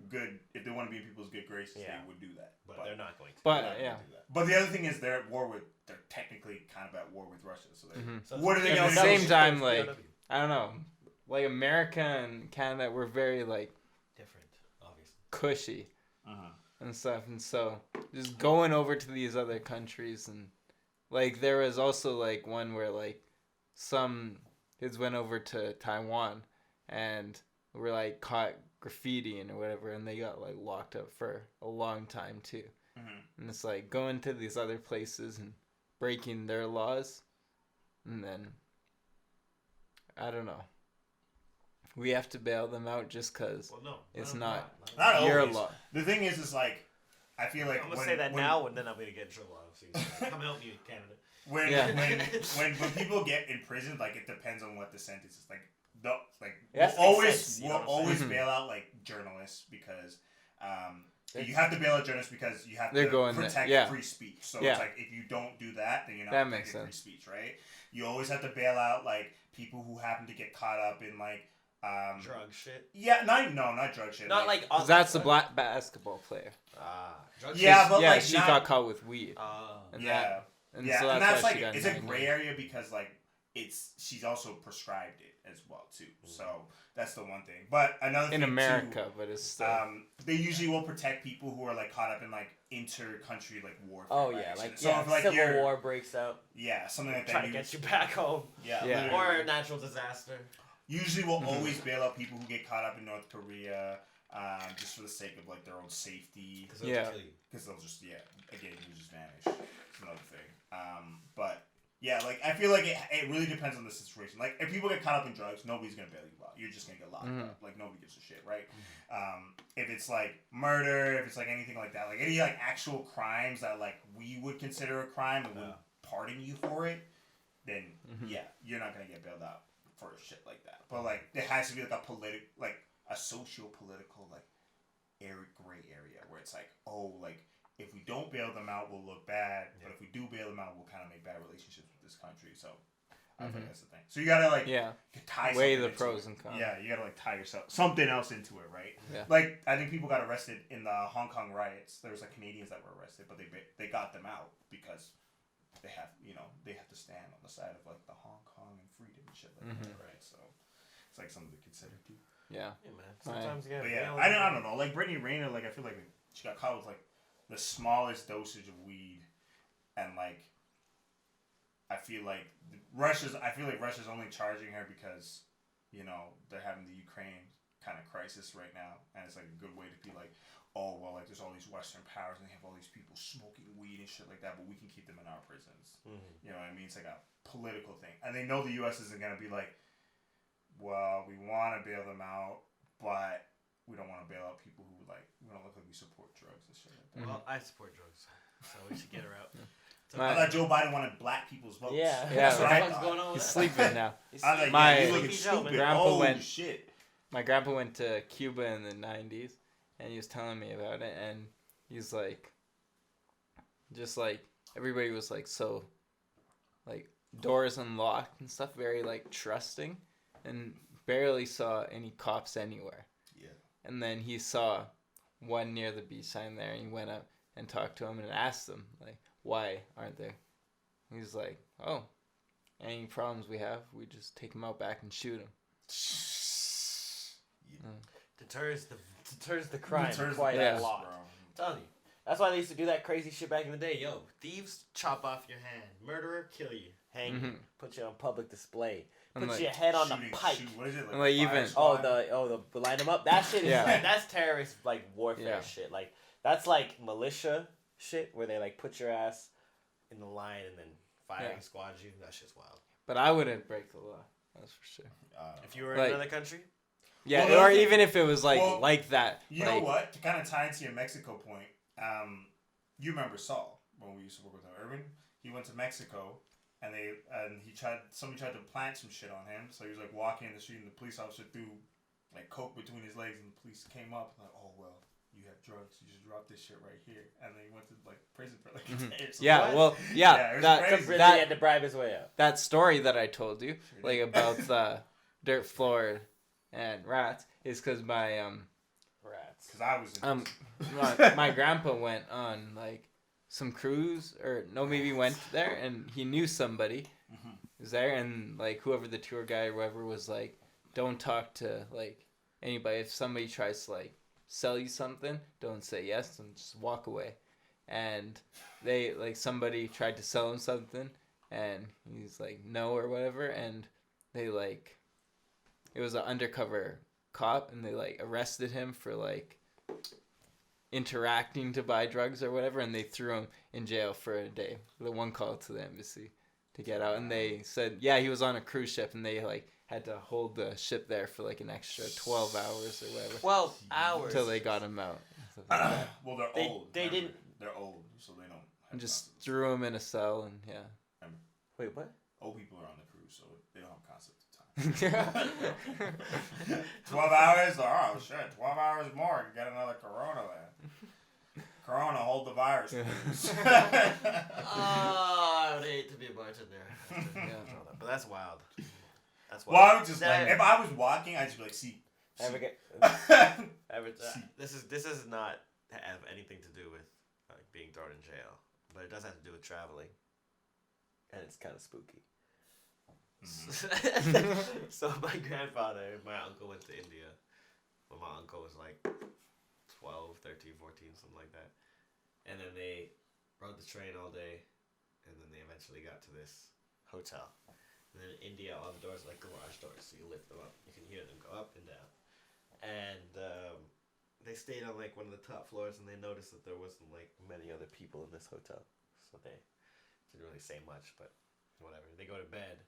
good. If they want to be in people's good graces, Yeah. they would do that. But they're not going to. But they're not yeah. gonna do that. But the other thing is they're at war with. They're technically kind of at war with Russia. So they. Mhm. So What are they At gonna the do? same time, It's like, POW. I don't know, like America and Canada, we're very like Different, obviously. cushy Uh-huh. and stuff, and so just going over to these other countries, and like there was also like one where like some kids went over to Taiwan and were like caught graffitiing or whatever, and they got like locked up for a long time too. Mhm. And it's like going to these other places and breaking their laws, and then I don't know. We have to bail them out just because Well, no. It's no, not. Not your always. law. The thing is like, I feel like I'm gonna when, say that when, now, and then I'm gonna get in trouble. Obviously, come help me, Canada. When, Yeah. when people get in prison, like it depends on what the sentence is. Like It has to we'll make always sense, you know we'll what I'm always saying? bail out like journalists because That's- you have to bail out journalists because you have They're to going there, protect yeah. free speech. So Yeah. it's like if you don't do that, then you're not That makes protecting free sense. speech, right? You always have to bail out like people who happen to get caught up in like Drug shit. yeah, not drug shit. Not like. 'Cause that's the black basketball player. Drug Yeah, shit. but, yeah, like, she not- got caught with weed, and yeah. that, and Yeah, so and that's that's why like she got it's a 9 gray years. area because like she's also prescribed it as well too. So that's the one thing. But another thing in too, America, but it's still. they usually will protect people who are like caught up in like inter-country like warfare. Oh yeah, action. like so yeah, if like civil you're war breaks out, yeah something like try that. to get you back home, Yeah, Yeah. literally. or a natural disaster. Usually we'll Mhm. always bail out people who get caught up in North Korea, just for the sake of like their own safety. Because they'll Yeah. kill you. Because they'll just again you just vanish. It's another thing. But yeah, like I feel like it really depends on the situation. Like if people get caught up in drugs, nobody's gonna bail you out. You're just gonna get locked Mhm. up. Like nobody gives a shit, right? If it's like murder, if it's like anything like that, like any like actual crimes that like we would consider a crime and would pardon you for it, then Mhm. yeah, you're not gonna get bailed out for shit like that. But like there has to be like a socio-political like gray area where it's like, oh, like if we don't bail them out, we'll look bad. Yeah. But if we do bail them out, we'll kind of make bad relationships with this country. So I think that's the thing. So you gotta like tie weigh the something pros into and it. cons. Yeah, you gotta like tie yourself something else into it, right? Yeah. Like I think people got arrested in the Hong Kong riots. There was like Canadians that were arrested, but they got them out because they have to stand on the side of like the Hong Kong and freedom and shit like that, right? So it's like something to consider too. Yeah. Yeah, man. Sometimes you But yeah, I don't know. Like Brittany Rayner, like I feel like she got caught with like the smallest dosage of weed, and like I feel like Russia's only charging her because they're having the Ukraine kind of crisis right now, and it's like a good way to be like, oh well, like there's all these Western powers and they have all these people smoking weed and shit like that, but we can keep them in our prisons. You know what I mean? It's like a political thing, and they know the U.S. isn't gonna be like, well, we want to bail them out, but we don't want to bail out people who we don't look like we support drugs and shit like that. Well, I support drugs, so we should get her out. I thought Joe Biden wanted black people's votes. Yeah, that's what the fuck's going on with He's that? sleeping now. I was like, My he's looking stupid. grandpa My grandpa went to Cuba in the 90s, and he was telling me about it, and he's like, just like, everybody was like, so, like, doors unlocked and stuff, very, like, trusting, and barely saw any cops anywhere. Yeah. And then he saw one near the beach sign there, and he went up and talked to him and asked him, like, why aren't there? He's like, oh, any problems we have, we just take them out back and shoot them. Deters the crime Deters quite the a lot. bro. I'm telling you. That's why they used to do that crazy shit back in the day. Yo, thieves chop off your hand. Murderer kill you. Hang you. Put you on public display. Put like, your head on the pike. What is it? Like even The line them up. That shit is like, that's terrorist like warfare Yeah. shit. Like that's like militia shit where they like put your ass in the line and then firing squad you. That shit's wild. But I wouldn't break the law. That's for sure. If you were in another country. Yeah, Well, or even if it was like that. You know what? To kind of tie into your Mexico point, you remember Saul when we used to work with Irvin? He went to Mexico, and somebody tried to plant some shit on him. So he was like walking in the street, and the police officer threw like coke between his legs, and the police came up and like, oh well, you have drugs. You just dropped this shit right here, and then he went to like prison for like a day or something. Yeah, well, yeah, that had to bribe his way out. That story that I told you, like about the dirt floor and rats, is because my rats. Because I was my grandpa went on like some cruise maybe went there and he knew somebody was there, and like whoever the tour guide or whoever was like, don't talk to like anybody. If somebody tries to like sell you something, don't say yes and just walk away. And they like somebody tried to sell him something and he's like no or whatever, and they like it was an undercover cop and they like arrested him for like interacting to buy drugs or whatever, and they threw him in jail for a day. The one call to the embassy to get out, and they said he was on a cruise ship and they like had to hold the ship there for like an extra 12 hours or whatever. 12 hours until they got him out. Like well, they're old. They didn't. They're old, so they don't. And just threw him in a cell and Wait, what? Old people are on the cruise, so they don't have concept of time. 12 hours? Oh, shit. 12 hours more. You get another Corona there. Corona, hold the virus. I would hate to be a bartender. But that's wild. That's wild. Well, I would just like, if I was walking, I'd just be like, see. This is not have anything to do with like being thrown in jail, but it does have to do with traveling, and it's kind of spooky. So my grandfather and my uncle went to India when my uncle was like 12, 13, 14, something like that. And then they rode the train all day, and then they eventually got to this hotel. And then in India, all the doors are like garage doors, so you lift them up. You can hear them go up and down. And they stayed on like one of the top floors, and they noticed that there wasn't like many other people in this hotel. So they didn't really say much, but whatever. They go to bed.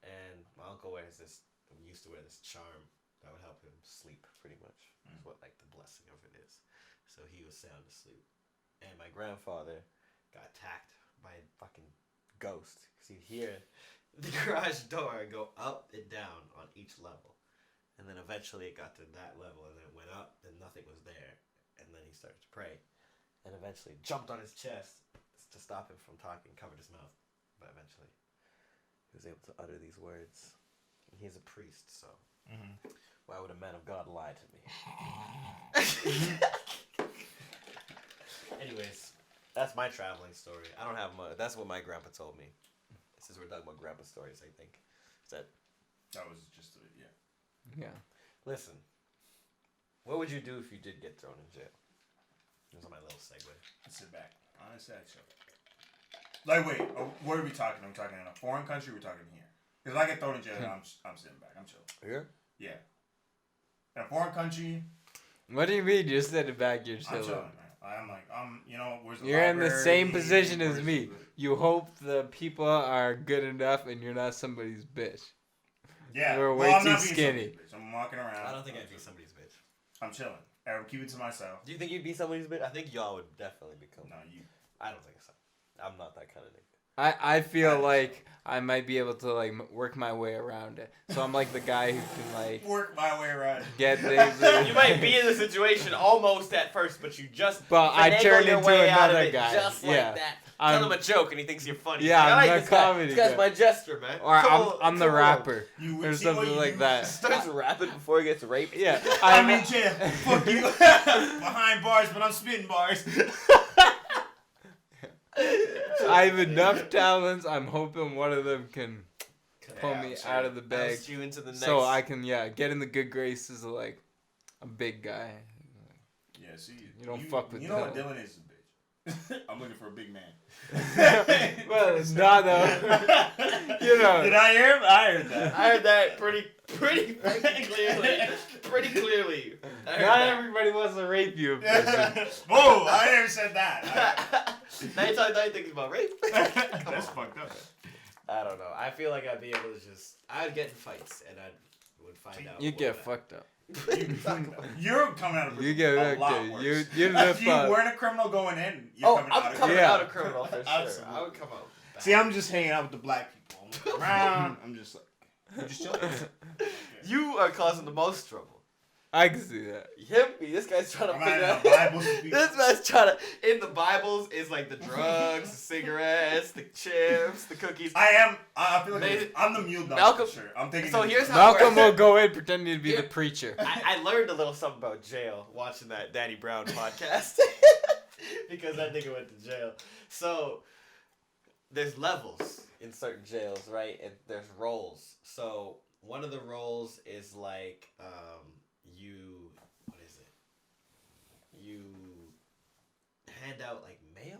And my uncle used to wear this charm that would help him sleep, pretty much. That's what like the blessing of it is. So he was sound asleep. And my grandfather got attacked by a fucking ghost. Because he'd hear the garage door go up and down on each level. And then eventually it got to that level, and then it went up, and nothing was there. And then he started to pray. And eventually jumped on his chest to stop him from talking, covered his mouth. But eventually who's able to utter these words. He's a priest, so Mm-hmm. why would a man of God lie to me? Anyways, that's my traveling story. I don't have much. That's what my grandpa told me. Since we're talking about grandpa stories, I think. That was just yeah. Yeah. Listen, what would you do if you did get thrown in jail? This is my little segue. Sit back. Honestly, I'd chill. Like, wait, what are we talking? Are we talking in a foreign country? Or are we talking here? Because if I get thrown in jail, I'm sitting back. I'm chill. Here? Yeah. In a foreign country. What do you mean? You're sitting back, you're I'm chilling. chilling, man. I'm like, you know, where's the You're in the library? same position as Where's me. You hope the people are good enough and you're not somebody's bitch. Yeah. We're way I'm too not being skinny. somebody's bitch. I'm walking around. I don't think I'd be somebody's bitch. I'm chilling. I'm keeping it to myself. Do you think you'd be somebody's bitch? I think y'all would definitely become. No, you. I don't think so. I'm not that kind of nigga. I feel like I might be able to like work my way around it. So I'm like the guy who can like Work my way around. get things. You might be in the situation almost at first, but you just But I finagle turn your into way out of another it guy. just Yeah. like that. I'm- Tell him a joke and he thinks you're funny. Yeah, I I'm like a this guy. comedy This guy's guy. my jester, man. Or Come I'm the on. rapper. You Or see what something you like do? that. Starts rapping before he gets raped. Yeah. I'm in jail. Fuck you. Behind bars, but I'm spitting bars. I have enough talents. I'm hoping one of them can pull me out of the bag, Oust you into the next. so I can get in the good graces of like a big guy. Yeah, see, You don't fuck with You know what Dylan. Dylan is a bitch. I'm looking for a big man. Well, it's not though. You know. Did I hear him? I heard that. I heard that pretty clearly. Pretty clearly. I heard Not that. everybody wants to rape you. Person. Whoa, I never said that. Now you're thinking about rape. That's fucked up. I don't know. I feel like I'd be able to just. I'd get in fights and I would find out. You what get that- fucked up. You're coming out of prison You get a lot fucked up. worse. You If you live weren't a criminal going in, you're Oh, coming out I'm of coming prison. Yeah. out of criminal for sure. Absolutely. I would come out. bad. See, I'm just hanging out with the black people. I'm looking around. I'm just like, I'm just chilling. You are causing the most trouble. I can see that. This guy's trying to I'm figure not out. in the Bible speaking. This man's trying to. In the Bibles is like the drugs, the cigarettes, the chips, the cookies. I feel like Amazing. I'm the mule dog Malcolm- for sure. I'm taking. So the- here's how- Malcolm will go in pretending to be the preacher. I learned a little something about jail watching that Danny Brown podcast because that nigga went to jail. So there's levels in certain jails, right? And there's roles. So one of the roles is like you hand out like mail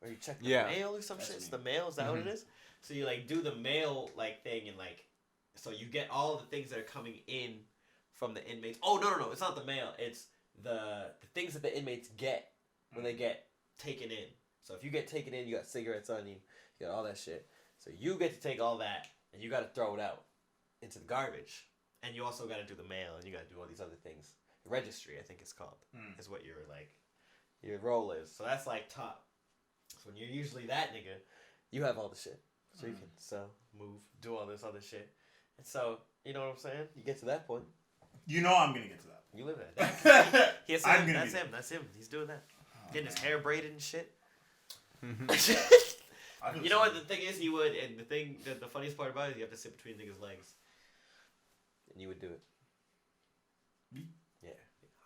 or you check the mail or some That's shit. what It's you the mail. Is that what it is? So you like do the mail like thing and like so you get all the things that are coming in from the inmates. Oh no! It's not the mail. It's the things that the inmates get when they get taken in. So if you get taken in, you got cigarettes on you. You got all that shit. So you get to take all that and you got to throw it out into the garbage. And you also got to do the mail and you got to do all these other things. Registry, I think it's called, is what your role is. So that's like top. So when you're usually that nigga, you have all the shit. So you can sell, move, do all this other shit. And so, you know what I'm saying? You get to that point. You know I'm gonna get to that. You live in it. I'm gonna That's him. He's doing that. Getting his hair braided and shit. You know what the thing is? He would, and the funniest part about it is you have to sit between niggas' legs. And you would do it. Me? Yeah.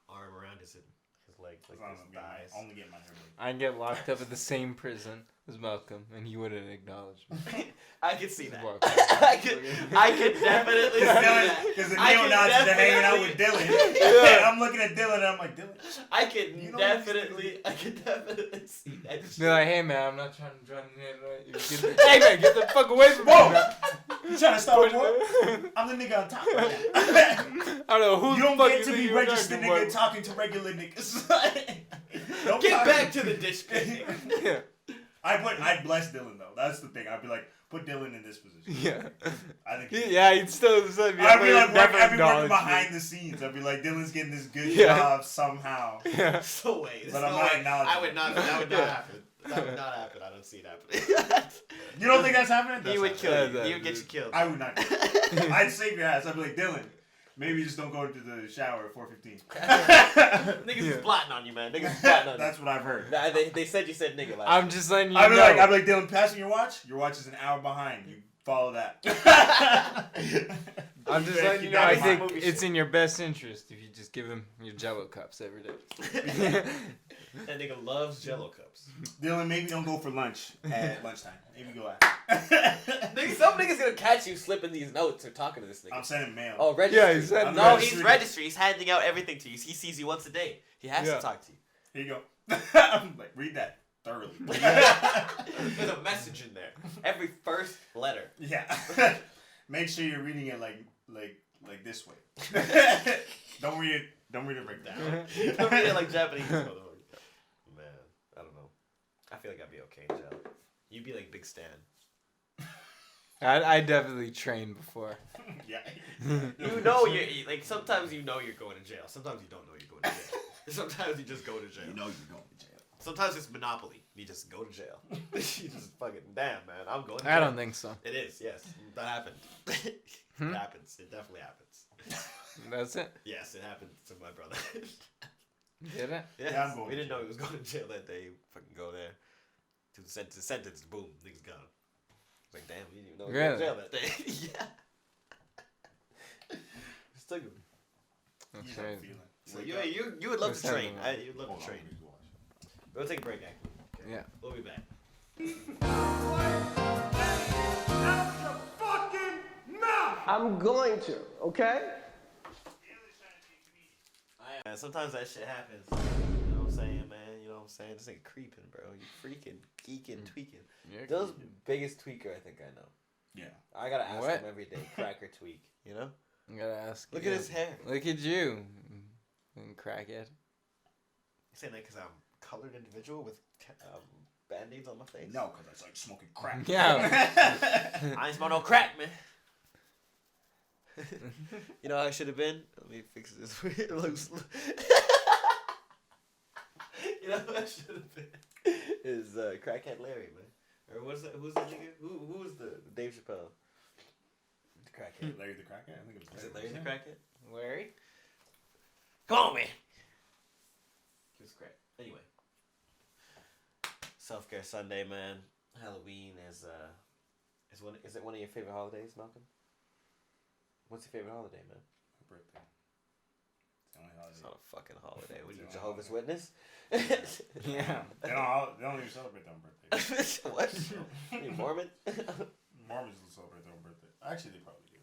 Arm around his legs, like his thighs. Only get my hair braided. I get locked up at the same prison as Malcolm, and he wouldn't acknowledge me. I could see that. Walk I could definitely see that. Because the I neo-Nazis could are hanging out with definitely- Dylan. And I'm looking at Dylan and I'm like, Dylan. I could You know definitely see that shit. Be like, hey man, I'm not trying to join in. Hey man, get the fuck away from me. Whoa! Man. You trying to start a war? I'm the nigga on top right now. I don't know who You the don't fuck get you to think be you're registered talking nigga about. talking to regular niggas. Don't Get talk back to the ditch pit. Yeah. I'd bless Dylan though. That's the thing. I'd be like, put Dylan in this position. Yeah. I think. Yeah, he'd still say. I'd be like, never I'd be working acknowledge behind me. the scenes. I'd be like, Dylan's getting this good Yeah. job somehow. Yeah. So wait, there's But no I'm not way. acknowledging I would not. That would not Yeah. happen. That would not happen. I don't see it happening. You don't think that's happening? He That's would not kill happening. you. Yeah, He would get you killed. I would not. I'd save your ass. I'd be like, Dylan, maybe just don't go into the shower at 4:15. Niggas is Yeah. plotting on you, man. Niggas is plotting on you. That's what I've heard. Nah, they said you said nigga last I'm just letting you I'd be know. like, Dylan, pass me your watch. Your watch is an hour behind. You follow that. I'm just letting you know, I think it's in your best interest if you just give him your Jello cups every day. That nigga loves Jello cups. Dylan, maybe don't go for lunch at lunchtime. Maybe go after. Nigga, some nigga's gonna catch you slipping these notes or talking to this nigga. I'm sending mail. Oh, registry. Yeah, he said no, he's registry. He's handing out everything to you. He sees you once a day. He has to talk to you. Here you go. I'm like, read that thoroughly. There's a message in there. Every first letter. Yeah. Make sure you're reading it like this way. Don't read it right down. Don't read it like Japanese. Man, I don't know. I feel like I'd be okay in jail. You'd be like Big Stan. I definitely trained before. Yeah. You know you're like sometimes you know you're going to jail. Sometimes you don't know you're going to jail. Sometimes you just go to jail. You know you're going to jail. Sometimes it's Monopoly. You just go to jail. You just fucking damn man. I'm going to jail. I don't think so. It is, yes. That happened. It happens. It definitely happens. That's it? Yes, it happened to my brother. Did it? Yes. Yeah, I'm going we to didn't jail. know he was going to jail that day. Fucking go there. To the sentence, boom, nigga's gone. Like, damn, we didn't even know he was going to jail that day. Yeah. Just took him. That's You know, crazy. feeling. So you would love Let's to have train. him. You'd love Hold to on, train. please watch. We'll take a break, actually. Okay. Yeah. We'll be back. I'm going to, okay? Sometimes that shit happens. You know what I'm saying, man? You know what I'm saying? This ain't creeping, bro. You freaking geeking, tweaking. Those biggest tweaker I think I know. Yeah. I gotta ask What? him every day. Crack or tweak, you know? I gotta ask. Look you. at his hair. Look at you. Crackhead. You saying that because I'm a colored individual with band-aids on my face? No, because that's like smoking crack. Yeah. I ain't smoke no crack, man. You know how I should have been? Let me fix this. It looks. You know what I should have been? Is Crackhead Larry, man. Or what's that? Who's the nigga? Who was the Dave Chappelle? The crackhead. Larry the Crackhead? I think it was Is it Larry the Crackhead? Larry? Come on, man. He was crack. Anyway. Self-Care Sunday, man. Halloween is it one of your favorite holidays, Malcolm? What's your favorite holiday, man? My birthday. It's the only holiday. It's not a fucking holiday. What are you, It's Jehovah's not. Witness? Yeah. They don't even celebrate their own birthday. What? You Mormon? Mormons don't celebrate their own birthday. Actually, they probably do.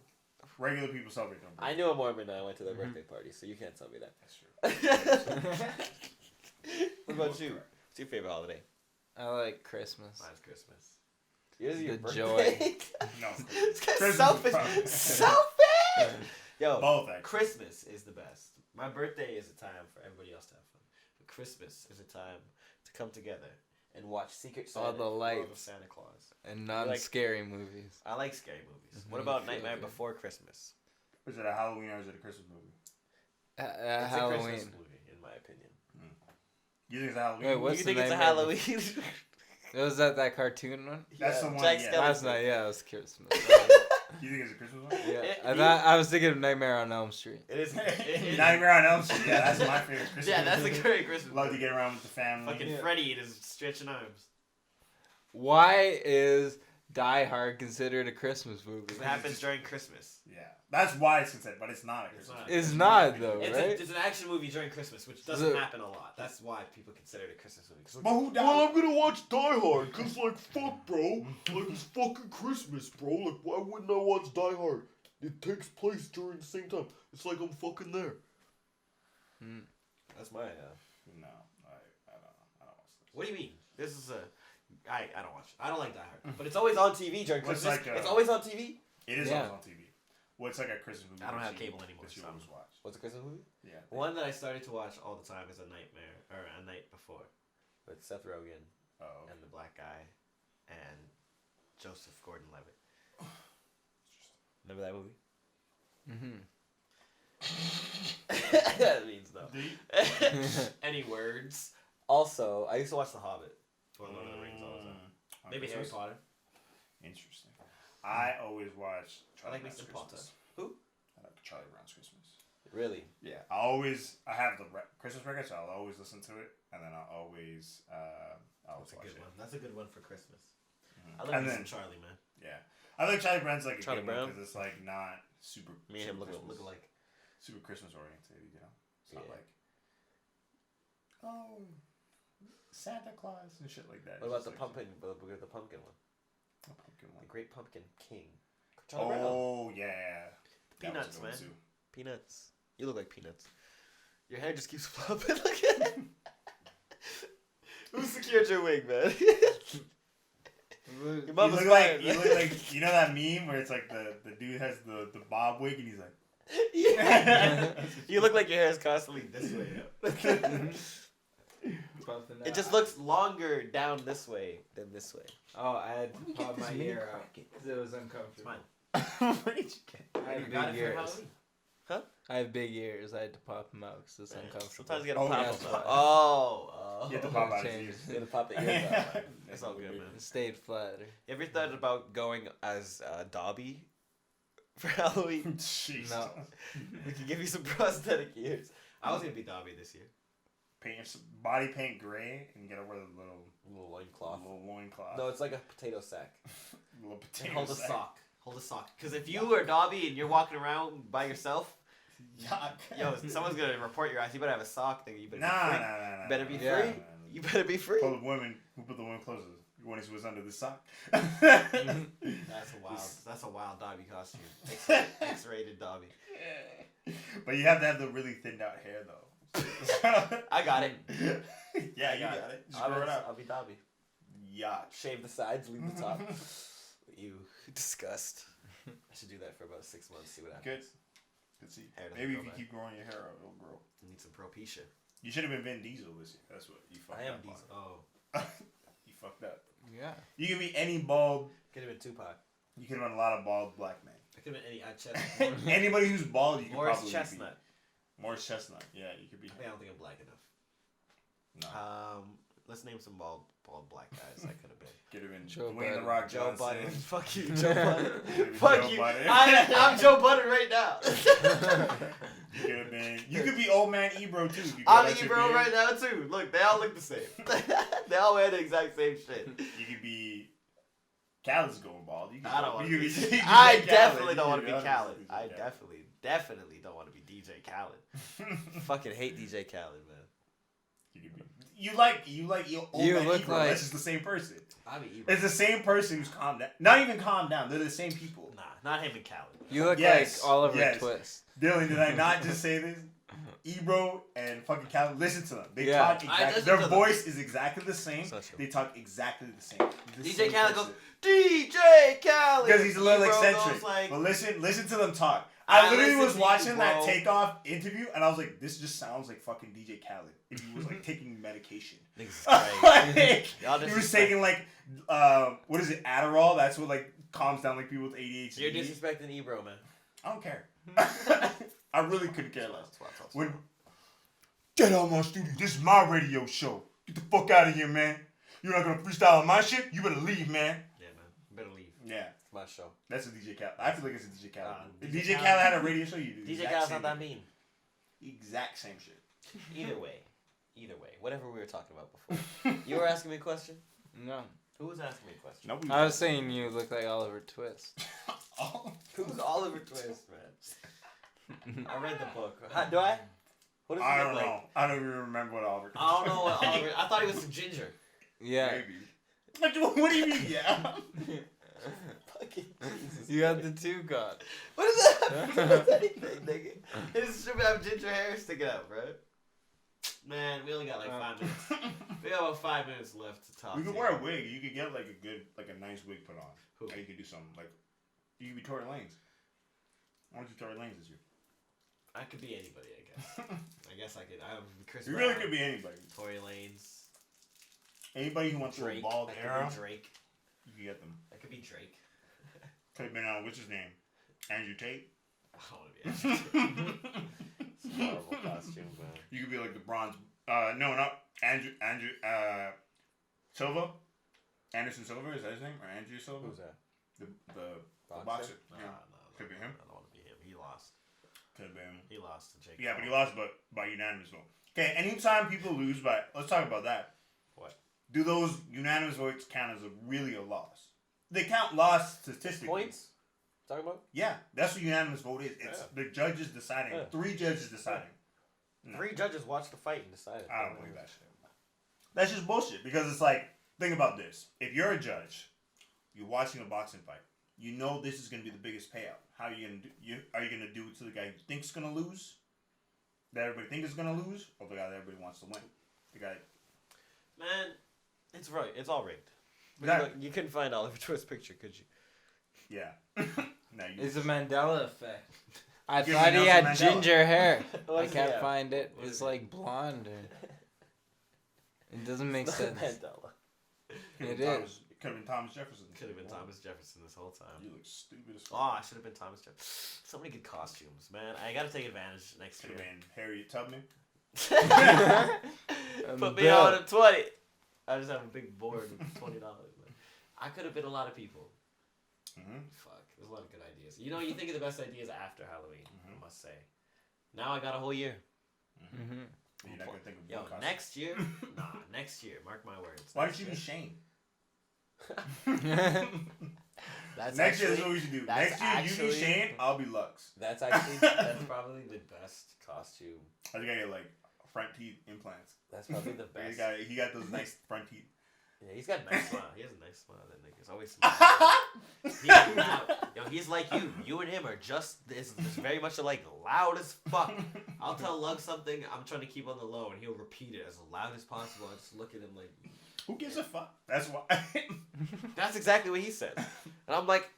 Regular people celebrate their own birthday. I knew a Mormon and I went to their birthday party, so you can't tell me that. That's true. What about you? What's your favorite holiday? I like Christmas. Mine's Christmas. Yours is your The birthday? joy. No. This guy's Christmas selfish. is probably- Selfish! Yo, Both, actually. Christmas is the best. My birthday is a time for everybody else to have fun. But Christmas is a time to come together and watch Secret Santa. All the World of lights. Santa Claus. And non-scary movies. I like scary movies. Mhm, What about feel Nightmare good. Before Christmas? Is it a Halloween or is it a Christmas movie? It's a Halloween. Christmas movie, in my opinion. You think it's a Halloween Wait, movie? what's You the think it's a Nightmare Halloween? Was that cartoon one? That's the one, Jack yeah. Skellington. Last night, yeah, it was Christmas. You think it's a Christmas one? Yeah, I was thinking of Nightmare on Elm Street. It is. Nightmare on Elm Street. Yeah, that's my favorite Christmas Yeah, that's a movie. great Christmas Love to movie. get around with the family. Fucking Yeah. Freddy and his stretching arms. Why is Die Hard considered a Christmas movie? It happens during Christmas. Yeah. That's why it's considered, but it's not a It's Christmas not. movie. It's not, though, It's, right? it's an action movie during Christmas, which doesn't So- happen a lot. That's why people consider it a Christmas movie. 'Cause But who died? Well, I'm gonna watch Die Hard, cause like, fuck, bro. Like, it's fucking Christmas, bro. Like, why wouldn't I watch Die Hard? It takes place during the same time. It's like I'm fucking there. that's my. No, I don't watch this. What do you mean? This is a. I don't watch. I don't like Die Hard, but it's always on TV during Well, it's Christmas. like, It's always on TV. It is Yeah. always on TV. Well, it's like a Christmas movie. I don't that have you- cable anymore, that you so- always watch. What's a Christmas movie? Yeah. One that I started to watch all the time is A Nightmare or A Night Before, with Seth Rogen Oh. and the black guy, and Joseph Gordon-Levitt. Remember that movie? Mm-hmm. That means no. Do you? Any words? Also, I used to watch The Hobbit or Lord of the Rings all the time. On Maybe Harry Christmas? Potter. Interesting. I always watch I Charlie like Brown's Mr. Potter. Christmas. Who? I like Charlie Brown's Christmas. Really? Yeah, I have the Christmas record, so I'll always listen to it, and then I'll always That's a watch good it. one. That's a good one for Christmas. Mhm. I love And me then- some Charlie, man. Yeah, I think Charlie Brown's like a Charlie good one Brown? because it's like not super. Me and him super look Christmas- alike. Super Christmas oriented, you know. It's not Yeah. like Santa Claus and shit like that. What about It's the just pumpkin? The pumpkin one. Like, a pumpkin The one. Great Pumpkin King. Charlie Brown. Oh yeah. That was a Peanuts, good one, man. too. Peanuts. You look like Peanuts. Your hair just keeps flopping. Look at it. Who secured your wig, man? Your You mama's look fired, like you man. look like you know that meme where it's like the dude has the bob wig and he's like Yeah. You look like your hair is constantly this way. It just looks longer down this way than this way. Oh, I had to Where'd you pop get my this mini ear out crack? because it was It's uncomfortable. fine. Where did you get? I have You got big it for ears. Halloween. I have big ears. I had to pop them out because it's uncomfortable. Sometimes you gotta Oh, pop yeah. them. Oh. You have to pop out his Change. ears. You gotta pop the ears out. Man. It's all good, man. It stayed flatter. You ever thought about going as Dobby for Halloween? Jeez. No. We can give you some prosthetic ears. I was gonna be Dobby this year. Paint your body paint gray and you gotta wear the Little loincloth. little loincloth. No, it's like a potato sack. little And potato hold a sack. sock. Hold a sock. Because if you are Dobby and you're walking around by yourself, Yuck. yo, someone's gonna report your ass. You better have a sock, nigga. You better Nah, be nah, free. nah, nah. Better be Yeah. free. You better be free. Call the women who put the women clothes. You want to see what's under the sock? That's a wild Dobby costume. X-rated Dobby. But you have to have the really thinned out hair though. I got it. Yeah, you got it. Just I'll grow it out. I'll be Dobby. Yacht. Shave the sides, leave the top. You disgust. I should do that for about 6 months. See what happens. Good. Good see. Hair doesn't Maybe grow if you back. keep growing your hair out, it'll grow. Need some Propecia. You should have been Vin Diesel this year. That's what you fucked I am up Diesel. on. Oh, You fucked up. Yeah. You could be any bald. could have been Tupac. You could have been a lot of bald black men. I could have been any Chestnut. Anybody who's bald, you could Morris probably Chestnut. be. Morris Chestnut. Yeah, you could be. I don't think I'm black enough. No. Let's name some bald black guys. I could have been. Could have been Joe Dwayne the Budden. Rock Joe Johnson. Budden. Fuck you, Joe Budden. Could've been Fuck Joe you. Budden. I'm Joe Budden right now. You could have been. You could be old man Ebro too. If you I'm grow out your Ebro beard. right now too. Look, they all look the same. They all wear the exact same shit. You could be. Khaled's going bald. You could I don't want to you be. could be I Khaled. definitely You don't could want to be honest Khaled. with I DJ definitely don't want to be DJ Khaled. Fucking hate DJ Khaled, man. You could be. You like old You man look Ebro. like- That's just the same person. I mean, Ebro. It's the same person who's calmed down. Not even calmed down. They're the same people. Nah, not him and Khaled. You look Yes, like Oliver yes. Twist. Dylan, did I not just say this? Ebro and fucking Khaled, listen to them. They Yeah. talk I exactly. listen Their to them. voice is exactly the same. So true. They talk exactly the same. The DJ same Khaled person. goes, DJ Khaled! Because he's a little Ebro eccentric. goes like, But listen to them talk. I I literally listen was to watching you, that bro. takeoff interview, and I was like, this just sounds like fucking DJ Khaled if he was like taking medication. Niggas is crazy. Like, Y'all he was disrespect- taking like, what is it, Adderall? That's what like calms down like people with ADHD. You're disrespecting Ebro, man. I don't care. I really couldn't care less. That's why. When get out of my studio, this is my radio show. Get the fuck out of here, man. You're not gonna freestyle on my shit. You better leave, man. Yeah, man. Better leave. Yeah, It's my show. that's a DJ Khaled. I feel like it's a DJ Khaled. If DJ DJ Khaled- Khaled had a radio show, you do the DJ exact Khaled's same not that thing. mean. Exact same shit. Either way. Whatever we were talking about before. You were asking me a question? No. Who was asking me a question? Nobody. I was saying you look like Oliver Twist. Oh. Who's Oliver Twist, man? I read the book. Do I? What does he I look don't like? know. I don't even remember what Oliver. I don't know what Oliver. I thought he was a ginger. Yeah. Maybe. What do you mean? Yeah. Fucking Jesus. You had the two god. What is that? What is anything, nigga? His should have ginger hair sticking out, bro. Man, we only got like 5 minutes. We got about 5 minutes left to talk. We could to wear you. a wig. You could get like a good, like a nice wig put on. Who? Or you could do something like. You could be Tory Lanez. Why don't you Tory Lanez this year? I could be anybody, I guess. I guess I could. I'm Chris You Brown, really could be anybody. Tory Lanez, Anybody who wants to Drake. a bald I could era, be Drake. you can get them. I could be Drake. Could have been what's his name? Andrew Tate. I don't want to be Ashton. It's a horrible costume, man. You could be like the bronze. No, not Andrew. Silva. Anderson Silva, is that his name? Or Andrew Silva? Who's that? The boxer. No, Yeah. no. Could be him. I don't want to be him. He lost. Could have been. He lost to Jake. Yeah, but he Paul. lost by unanimous vote. Okay, anytime people lose by, let's talk about that. What? Do those unanimous votes count as really a loss? they count loss statistically. Points? Talking about? Yeah, that's what unanimous vote is. It's the judges deciding. Yeah. 3 judges deciding. No. 3 judges watched the fight and decided. I don't believe that shit. That's just bullshit because it's like, think about this. If you're a judge, you're watching a boxing fight, you know this is going to be the biggest payout. How are you going to do? Are you going to do it to the guy you think's going to lose? That everybody thinks is going to lose? Or the guy that everybody wants to win? The guy... Man, it's right. It's all rigged. Exactly. You couldn't find Oliver Twist's picture, could you? Yeah. No, It's a Mandela effect. I Give thought me he Nelson had Mandela. ginger hair. I What does he can't have? find it. What It's is like blonde. It doesn't make It's not sense. Mandela. It is. Could have been Thomas Jefferson. Could have been Thomas Jefferson this whole time. You look stupid as Oh, I should have been Thomas Jefferson. So many good costumes, man. I gotta take advantage next Could year. have been Harriet Tubman. Put me Bill. on a 20. I just have a big board of $20, man. I could have been a lot of people. Mm-hmm. Fuck, there's a lot of good ideas. You know, you think of the best ideas after Halloween, I must say. Now I got a whole year. Mm-hmm. You're not going to think of Yo, one costume. next year, next year, mark my words. Why next don't you be year. Shane? That's Next year, actually- that's what we should do. that's Next year, you actually- be Shane, I'll be Lux. That's probably the best costume. I think I get like front teeth implants. That's probably the He best. got those nice front teeth. Yeah, he's got a nice smile. He has a nice smile. That nigga's always smiling. Yo, he's like you. You and him are just this very much alike, loud as fuck. I'll tell Lug something I'm trying to keep on the low, and he'll repeat it as loud as possible. I just look at him like, Who gives a fuck? That's why. that's exactly what he said. And I'm like,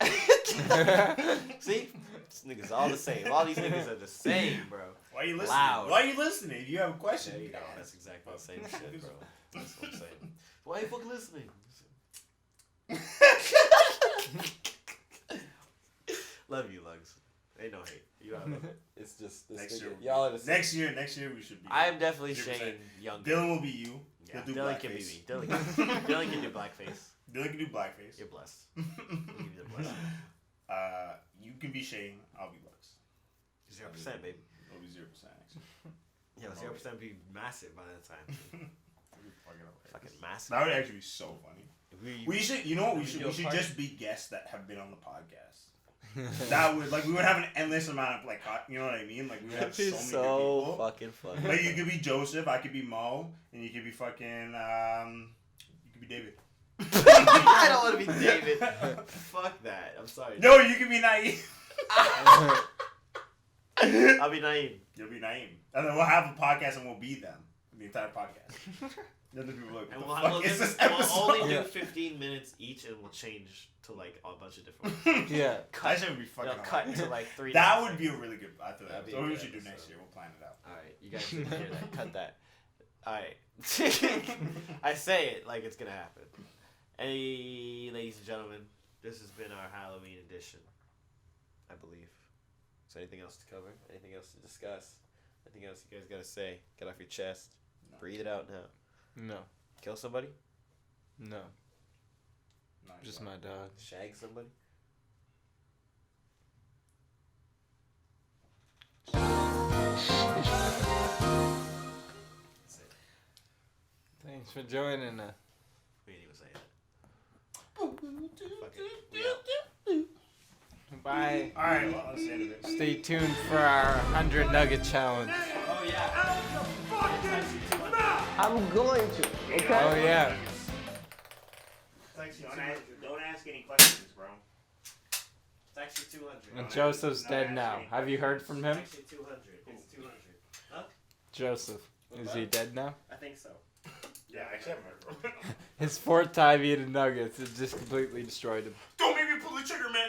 see? This nigga's all the same. All these niggas are the same, bro. Why are you listening? Loud. Why are you listening? If you have a question, There you go. can That's ask. exactly the same shit, bro. That's what I'm saying. Why are you fucking listening? Love you, Lugs. Ain't no hate. You are. It's just this Next nigga. year. Y'all are the same. Next year we should be. I am definitely 0%. Shane younger. Dylan will be you. Yeah, He'll do Dylan can be blackface. me. Dylan can do blackface. Dylan can do blackface. You're blessed. I'll give you the blessing. You can be Shane. I'll be Lux. 0%, baby. It'll be 0% actually. Yeah, 0% be massive by that time. It'll be fucking hilarious. Fucking massive. That would actually be so funny. We should, you know what we should? do We a should party. just be guests that have been on the podcast. That would we would have an endless amount of you know what I mean? Like we would have so That'd many be good so people. fucking funny. Like you could be Joseph, I could be Mo, and you could be fucking you could be David. I don't want to be David. Fuck that. I'm sorry. No, you could be Naeem. I'll be Naeem. You'll be Naeem, and then we'll have a podcast and we'll be them the entire podcast. The other people are like, And what we'll, the fuck is this we'll episode? only do Yeah. 15 minutes each, and we'll change to like a bunch of different ones. Yeah. That should be fucking. They'll cut to like 3. That would be a really good. I thought That'd be so. a What we good should do episode. next year? We'll plan it out. All right, you guys didn't hear that. Cut that. All right. I say it like it's gonna happen. Hey, ladies and gentlemen, this has been our Halloween edition, I believe. Is there anything else to cover? Anything else to discuss? Anything else you guys gotta say? Get off your chest. No. Breathe it out now. No. Kill somebody? No. No, Just you my dog. Shag somebody? That's it. Thanks for joining us. We didn't even say that. Fuck it. We out. Bye. All right, well, that's the end of it. Stay tuned for our 100 Nugget Challenge. Oh yeah. I'm going to, okay? Oh, yeah. Don't ask any questions, bro. It's actually 200. And Joseph's dead now. Have you heard from him? It's actually 200. It's 200. Huh? Joseph. Is he dead now? I think so. Yeah, actually, I haven't heard from him. His 4th time eating nuggets, it just completely destroyed him. Don't make me pull the trigger, man.